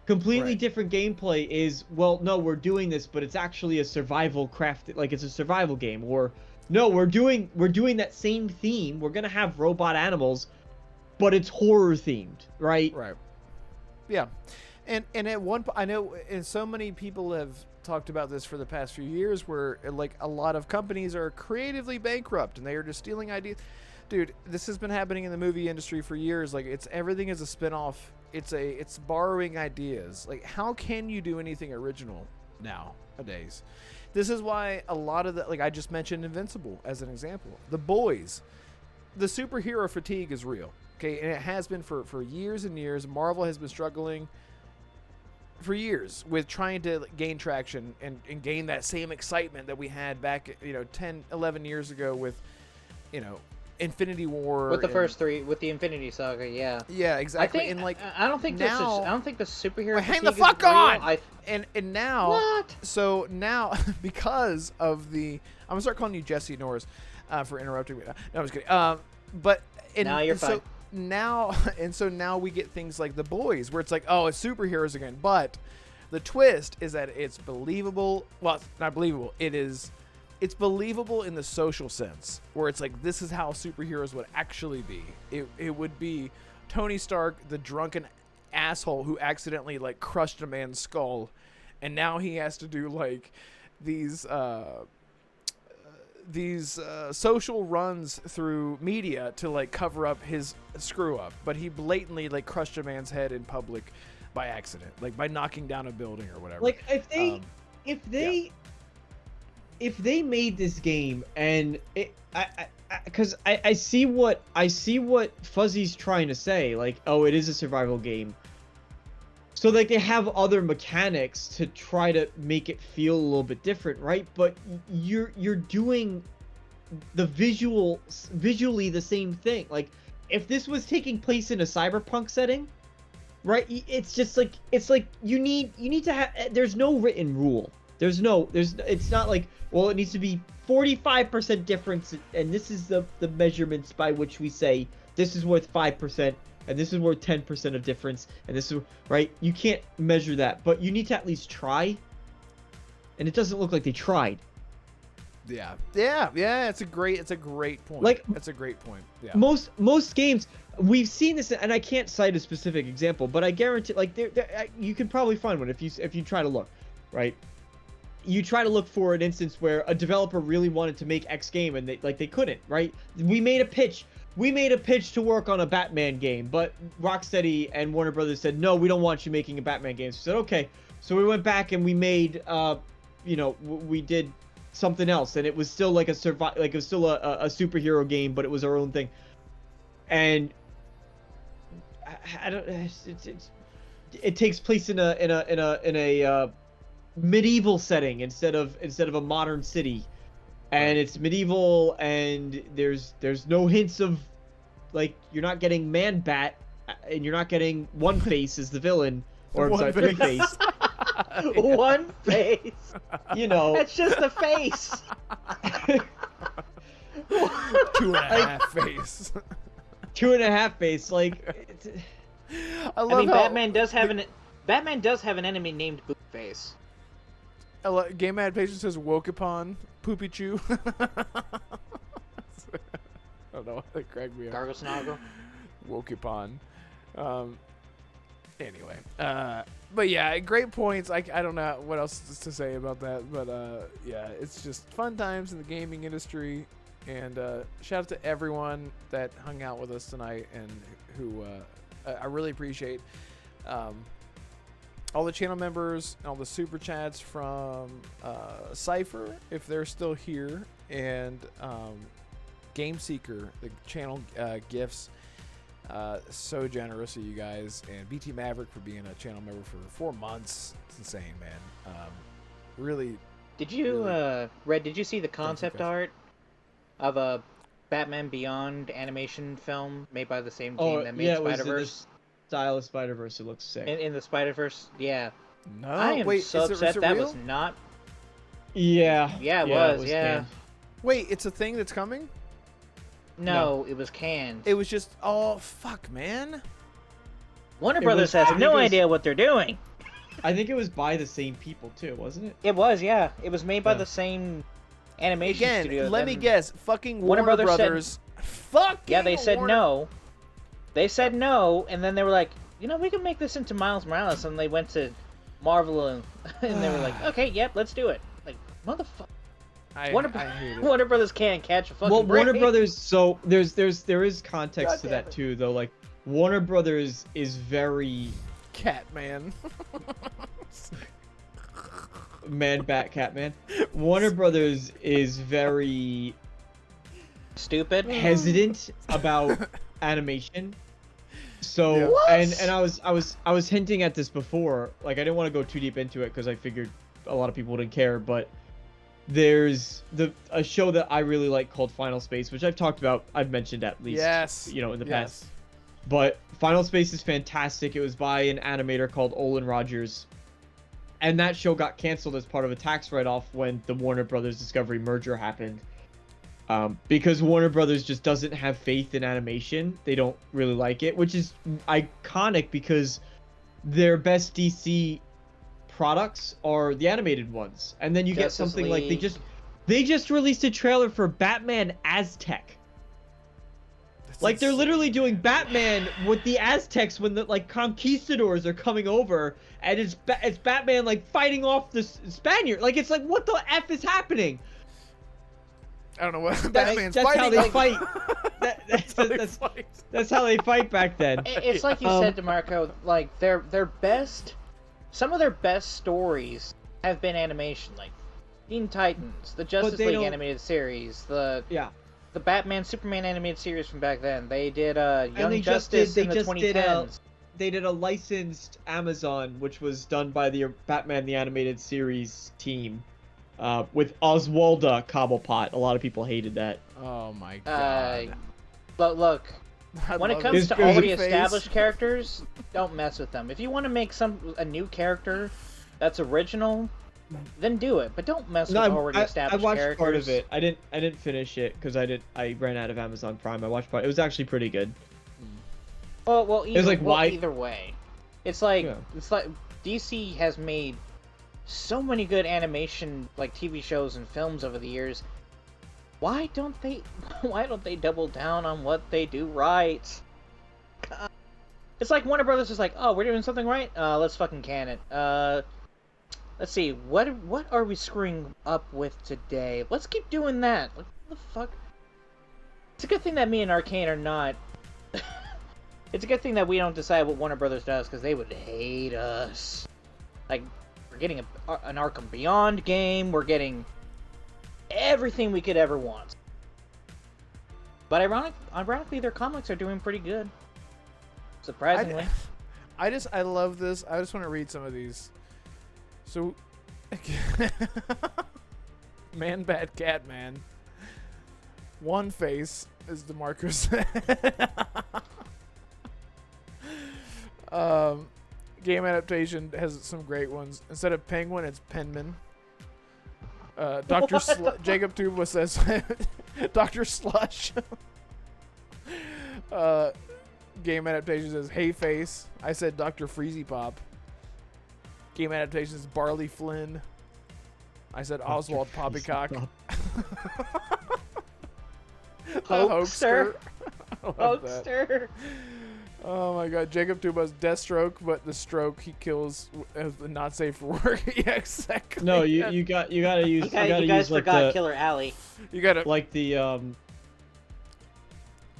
Completely different gameplay is, well, no, we're doing this, but it's actually a survival craft, like it's a survival game. Or no, we're doing that same theme. We're gonna have robot animals, but it's horror themed, right? Right. Yeah. And at one point, I know, and so many people have talked about this for the past few years, where like a lot of companies are creatively bankrupt and they are just stealing ideas. Dude, this has been happening in the movie industry for years. Like, everything is a spin-off. It's borrowing ideas. Like, how can you do anything original nowadays? This is why a lot of the, like I just mentioned Invincible as an example. The Boys. The superhero fatigue is real. Okay, and it has been for years and years. Marvel has been struggling for years with trying to gain traction and gain that same excitement that we had back, 10, 11 years ago with, Infinity War. With the first three, with the Infinity Saga, yeah. Yeah, exactly. I think, and like I don't think now, I don't think the superhero. Well, hang fatigue the fuck is real. on. And now, What? So now, because of I'm gonna start calling you Jesse Norris for interrupting me. No, I'm just kidding. But now you're fine. So now we get things like The Boys, where it's like, oh, it's superheroes again. But the twist is that it's believable. Well, it's not believable. It's believable in the social sense, where it's like, this is how superheroes would actually be. It would be Tony Stark, the drunken asshole who accidentally like crushed a man's skull, and now he has to do like these social runs through media to like cover up his screw up, but he blatantly like crushed a man's head in public by accident, like by knocking down a building or whatever. Like if they made this game, and because I see what Fuzzy's trying to say, like, oh, it is a survival game, so like they have other mechanics to try to make it feel a little bit different, right? But you're doing the visually the same thing. Like, if this was taking place in a cyberpunk setting, right? It's like you need to have. There's no written rule. It's not like, well, it needs to be 45% difference, and this is the measurements by which we say this is worth 5%, and this is worth 10% of difference, and this is, right? You can't measure that, but you need to at least try, and it doesn't look like they tried. Yeah, it's a great point. Like, that's a great point. Yeah. Most games, we've seen this, and I can't cite a specific example, but I guarantee, like, you can probably find one if you try to look, right? you try to look for an instance where a developer really wanted to make X game and they couldn't, right? We made a pitch to work on a Batman game, but Rocksteady and Warner Brothers said, no, we don't want you making a Batman game. So we said, okay. So we went back and we made, we did something else, and it was still like it was still a superhero game, but it was our own thing. And I don't, it takes place in a medieval setting instead of a modern city. And it's medieval, and there's no hints of, like, you're not getting Man-Bat, and you're not getting One Face as the villain, or I'm sorry, Three Face. One face. You know, That's just a face. 2.5 face. 2.5 face. Like, I love I mean, how Batman does have an enemy named Bootface. Game Mad Patient says woke upon Poopy Chew. I don't know. That cracked me up. Gargle Snoggle. Woke upon. Anyway. But yeah, great points. I don't know what else to say about that. But yeah, it's just fun times in the gaming industry. And shout out to everyone that hung out with us tonight and who I really appreciate. All the channel members and all the super chats from Cypher, if they're still here, and Game Seeker, the channel gifts. So generous of you guys, and BT Maverick for being a channel member for 4 months. It's insane, man. Really. Did you, really Red? Did you see the concept guys. art of a Batman Beyond animation film made by the same team that made yeah, it was in Spider-Verse? the style of Spider-Verse. It looks sick. In the Spider-Verse, yeah. No, I am wait, so is upset it that real? was not. Yeah. Yeah, it was. Yeah. canned. Wait, it's a thing that's coming? No, it was canned. It was just, oh, fuck, man. Warner it Brothers was- I has think no it was- idea what they're doing. I think it was by the same people too, wasn't it? It was, yeah. It was made by Yeah. the same animation Again, studio. let me and- guess. Fucking Warner Warner Brothers said- Brothers. Fucking Yeah, they said Warner- no. They said no, and then they were like, you know, we can make this into Miles Morales, and they went to Marvel, and they were like, okay, yep, let's do it. Like, motherfucker. I Warner, hate it. Warner Brothers can't catch a fucking Well, break. Warner Brothers. So there is context God to damn that it. too, though. Like Warner Brothers is very Catman. Bat Catman. Warner Brothers is very Stupid. hesitant about animation. So Yeah. and I was hinting at this before. Like I didn't want to go too deep into it because I figured a lot of people wouldn't care. But there's a show that I really like called Final Space, which I've talked about. I've mentioned at least Yes. in the Yes. past. But Final Space is fantastic. It was by an animator called Olin Rogers. And that show got canceled as part of a tax write-off when the Warner Brothers Discovery merger happened. Because Warner Brothers just doesn't have faith in animation. They don't really like it, which is iconic because their best DC products are the animated ones. And then you get Justice something like League. they just released a trailer for Batman Aztec. That's Like they're insane. literally doing Batman with the Aztecs when the conquistadors are coming over, and it's Batman like fighting off the Spaniard. Like it's like what the f is happening? I don't know what Batman's That's fighting. how they like- fight. That's how they fight back then. It's like you said, Damarco. Like their best, some of their best stories have been animation, like Teen Titans, the Justice they League don't- animated series, the Yeah. Batman Superman animated series from back then. They did Young they just Justice did- in the they just did, 2010s. They did a licensed Amazon, which was done by the Batman the Animated Series team, with Oswalda Cobblepot. A lot of people hated that. Oh my god. But look, I when it love comes His to already face. established characters, don't mess with them. If you want to make a new character that's original, then do it. But don't mess with already I established watched characters. part of it. I didn't finish it because I ran out of Amazon Prime. I watched part. It was actually pretty good. Well, either, like, why- either way, it's like Yeah. DC has made so many good animation like TV shows and films over the years. Why don't they double down on what they do right? God. It's like Warner Brothers is like, oh, we're doing something right. Let's fucking can it. Let's see. What are we screwing up with today? Let's keep doing that. What the fuck? It's a good thing that me and Arcane are not. It's a good thing that we don't decide what Warner Brothers does, because they would hate us. Like, we're getting an Arkham Beyond game. We're getting everything we could ever want. But ironically, their comics are doing pretty good. Surprisingly. I love this. I just want to read some of these. So, Man, Bad Cat Man. One Face, as Damarco said. Game adaptation has some great ones. Instead of Penguin, it's Penman. Jacob Tuba says Dr. Slush. Game adaptation says Hey Face. I said Dr. Freezy Pop. Game adaptation is Barley Flynn. I said Oswald Poppycock. Hoaxer. I love that. Hoaxer. Oh my god, Jacob Tuba's Deathstroke, but the stroke he kills is not safe for work. Yeah, exactly. No, you gotta use. You guys use forgot like Killer Alley. You gotta like the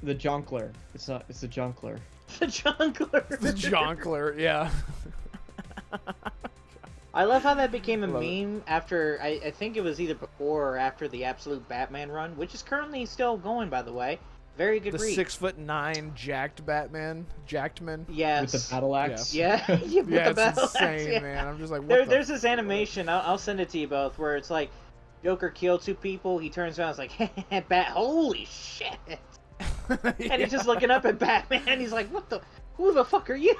Jonkler. It's not. It's the Jonkler. The Jonkler. the Jonkler, yeah. I love how that became a Love meme after, I think it was either before or after the Absolute Batman run, which is currently still going, by the way. Very good The read. 6'9" jacked Batman, jacked man. Yes. With the battle axe. Yeah, with Yeah, the it's battle axe, insane, yeah. man. I'm just like, what There's this animation, I'll send it to you both, where it's like, Joker killed two people, he turns around, it's like, holy shit! And he's just looking up at Batman, he's like, who the fuck are you?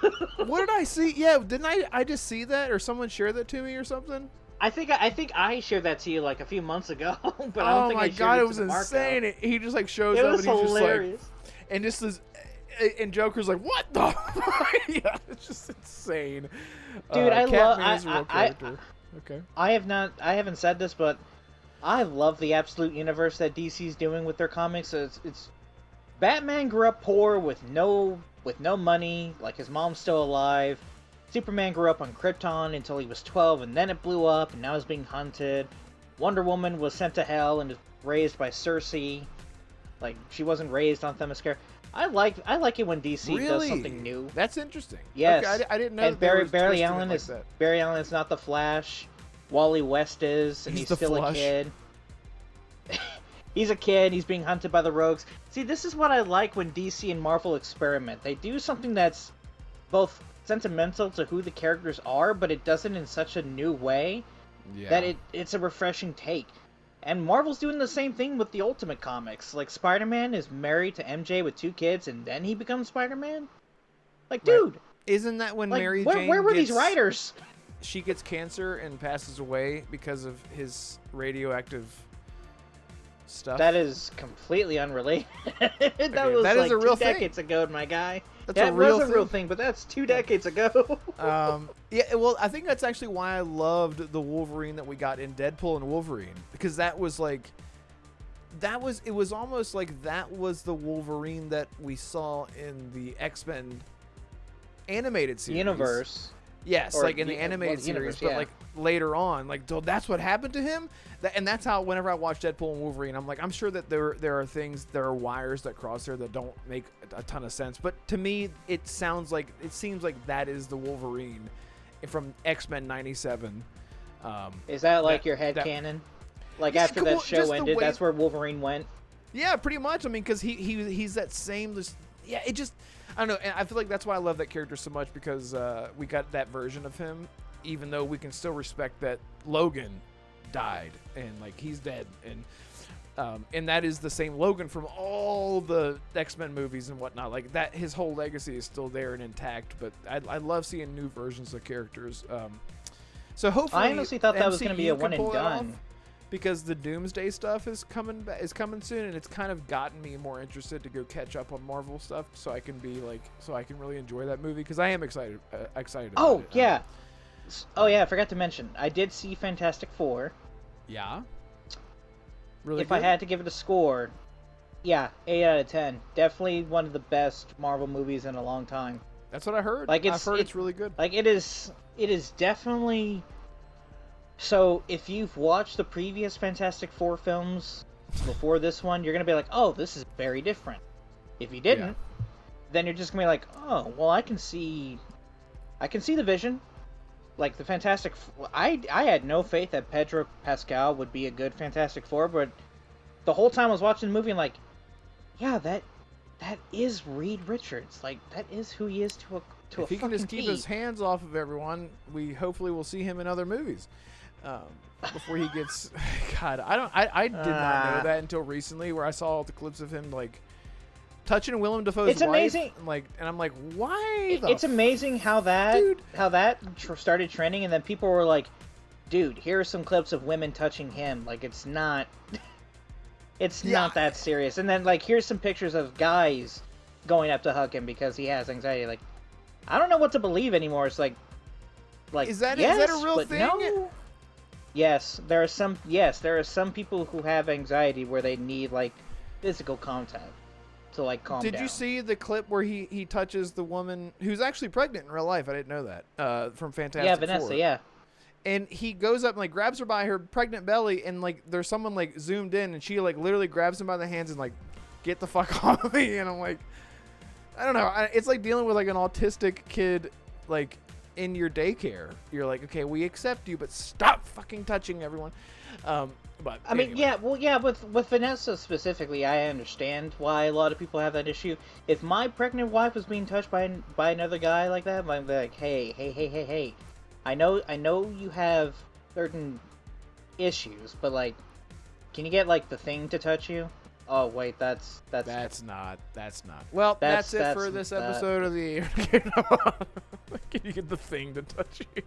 What did I see? Yeah, didn't I just see that, or someone shared that to me or something? I think I shared that to you like a few months ago, but I don't Oh think my I shared god, it it was to Marco. insane. He just like shows It up was and he's hilarious. just like, and just this, and Joker's like, what the? Yeah, it's just insane. Dude, I love. Catman is a real character. Okay. I haven't said this, but I love the absolute universe that DC's doing with their comics. So it's Batman grew up poor with no money, like his mom's still alive. Superman grew up on Krypton until he was 12, and then it blew up, and now he's being hunted. Wonder Woman was sent to hell and is raised by Cersei. Like, she wasn't raised on Themyscira. I like it when DC does something new. That's interesting. Yes. Okay, I didn't know. And that there was Barry twisting it Allen like is that. Barry Allen is not the Flash. Wally West is, and He's he's the still Flush. a kid. He's a kid. He's being hunted by the Rogues. See, this is what I like when DC and Marvel experiment. They do something that's both sentimental to who the characters are, but it does it in such a new way that it's a refreshing take. And Marvel's doing the same thing with the Ultimate Comics. Like, Spider-Man is married to MJ with 2 kids, and then he becomes Spider-Man? Like, dude! Isn't that when Like, Mary where Jane were these gets- writers? She gets cancer and passes away because of his radioactive stuff. That is completely unrelated. that was that is like a real 2 thing. decades ago, my guy. That's that a real was a real thing. thing, but that's 2 decades ago. Yeah, well, I think that's actually why I loved the Wolverine that we got in Deadpool and Wolverine, because that was like, it was almost like that was the Wolverine that we saw in the X-Men animated series. Universe. Yes, Or like in the the animated universe, series, but yeah. like later on, like, so that's what happened to him. And that's how whenever I watch Deadpool and Wolverine, I'm like, I'm sure that there are things, there are wires that cross there that don't make a ton of sense. But to me, it seems like that is the Wolverine from X-Men '97. Is that like your that- headcanon? Like Just after cool- that just show the ended, way- that's where Wolverine went? Yeah, pretty much. I mean, because he's that same. Yeah, it just, I don't know. And I feel like that's why I love that character so much, because we got that version of him, even though we can still respect that Logan died and like he's dead, and that is the same Logan from all the X-Men movies and whatnot. Like that, his whole legacy is still there and intact. But I love seeing new versions of characters. So hopefully, I honestly thought that was going to be a MCU can one and pull that off, done. because the Doomsday stuff is coming soon, and it's kind of gotten me more interested to go catch up on Marvel stuff, so I can really enjoy that movie, because I am excited. Excited. About Oh, it. yeah. Oh, yeah, I forgot to mention. I did see Fantastic Four. Yeah. Really. If I had to give it a score, yeah, 8 out of 10. Definitely one of the best Marvel movies in a long time. That's what I heard. Like, I've heard it's really good. Like, it is definitely So if you've watched the previous Fantastic Four films before this one, you're gonna be like, "Oh, this is very different." If you didn't, then you're just gonna be like, "Oh, well, I can see the Vision." Like the Fantastic, I had no faith that Pedro Pascal would be a good Fantastic Four, but the whole time I was watching the movie, I'm like, "Yeah, that is Reed Richards. Like that is who he is to a If he can just fucking keep T." his hands off of everyone, we hopefully will see him in other movies. Before he gets, God, I did not know that until recently, where I saw all the clips of him like touching Willem Dafoe's It's wife, amazing. and I'm like, why? It's amazing how that Dude. started trending, and then people were like, "Dude, here are some clips of women touching him. Like it's not, it's not that serious." And then like, here's some pictures of guys going up to hug him because he has anxiety. Like, I don't know what to believe anymore. It's like Is that yes, a real but thing? no. Yes, there are some people who have anxiety where they need like physical contact to like calm down. Did you see the clip where he touches the woman who's actually pregnant in real life? I didn't know that. From Fantastic Yeah, Four. Vanessa. Yeah. And he goes up and like grabs her by her pregnant belly, and like there's someone like zoomed in, and she like literally grabs him by the hands and like, get the fuck off of me. And I'm like, I don't know. It's like dealing with like an autistic kid, like in your daycare. You're like, okay, we accept you, but stop fucking touching everyone. But I mean, anyway. with Vanessa specifically, I understand why a lot of people have that issue. If my pregnant wife was being touched by another guy like that, I'd be like, hey, I know you have certain issues, but like, can you get like the Thing to touch you? Oh wait, that's not. Well, that's it for this episode of the. Can you get the Thing to touch you?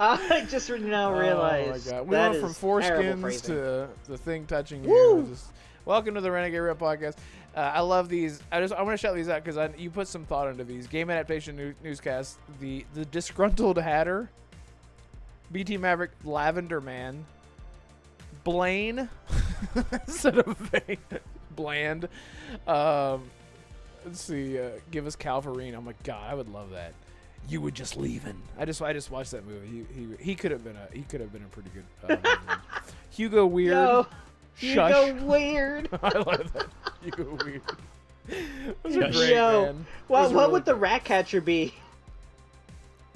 I just now realized. Oh my god, we went from foreskins to the Thing touching you. Woo! Welcome to the Renegade Real Podcast. I love these. I want to shout these out because you put some thought into these game adaptation newscasts. The disgruntled Hatter, BT Maverick, Lavender Man, Blaine instead of Vane, Bland. Let's see. Give us Calvarine. Oh my god, I would love that. You were just leaving. I just watched that movie. He could have been a pretty good. Hugo Weird. Yo, Shush. Hugo Weird. I love that. Hugo Weird. Those are Shush. great, Yo, man. what Those are would the really rat catcher be?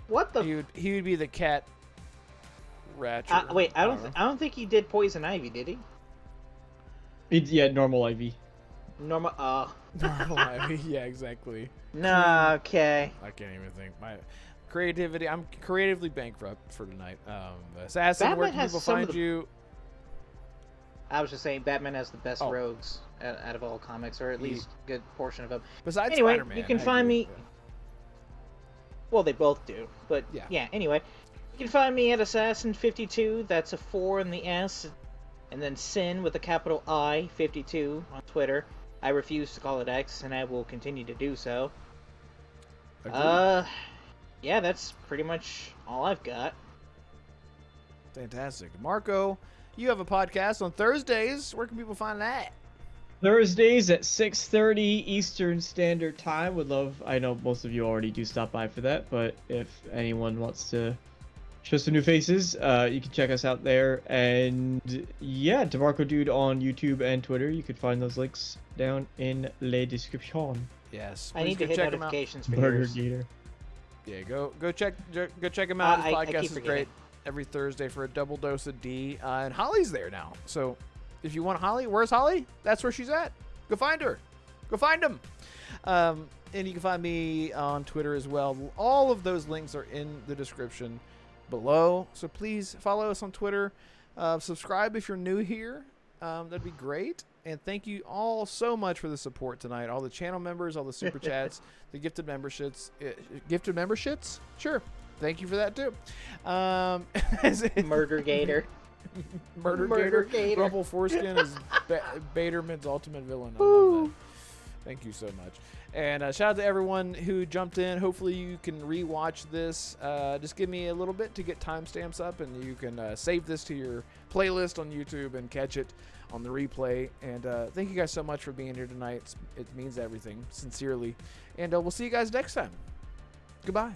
What the? He would be the cat ratcher. Wait, I know. don't think he did Poison Ivy, did he? Yeah, normal Ivy. Normal. Normal Ivy. Yeah, exactly. Nah. Okay. I can't even think. My creativity. I'm creatively bankrupt for tonight. Assassin, where can people find you? I was just saying, Batman has the best rogues out of all comics, or at least a good portion of them. Besides Anyway, Spider-Man, you can I find agree. me. Well, they both do, but Yeah. Anyway, you can find me at Assassin52. That's a 4 in the S, and then Sin with a capital I 52 on Twitter. I refuse to call it X, and I will continue to do so. Agreed. Yeah, that's pretty much all I've got. Fantastic. Marco, you have a podcast on Thursdays. Where can people find that? Thursdays at 6:30 Eastern Standard Time. I know most of you already do stop by for that, but if anyone wants to show some new faces, you can check us out there. And yeah, Damarco Dude on YouTube and Twitter. You can find those links down in the description. Yes. I need to go hit check 'em out. notifications for Burger yours. Gator. Yeah, go check him out. His I podcast keep is forgetting. great. Every Thursday for a double dose of D. And Holly's there now. So if you want Holly, where's Holly? That's where she's at. Go find her. Go find him. And you can find me on Twitter as well. All of those links are in the description below. So please follow us on Twitter. Subscribe if you're new here. That'd be great. And thank you all so much for the support tonight. All the channel members, all the super chats, the gifted memberships. Gifted memberships? Sure. Thank you for that too. Murder Gator. Murder Gator. Rumple Foreskin is Baderman's ultimate villain. I love that. Thank you so much. And shout out to everyone who jumped in. Hopefully you can rewatch this. Just give me a little bit to get timestamps up, and you can save this to your playlist on YouTube and catch it on the replay. And thank you guys so much for being here tonight. It means everything, sincerely. And we'll see you guys next time. Goodbye.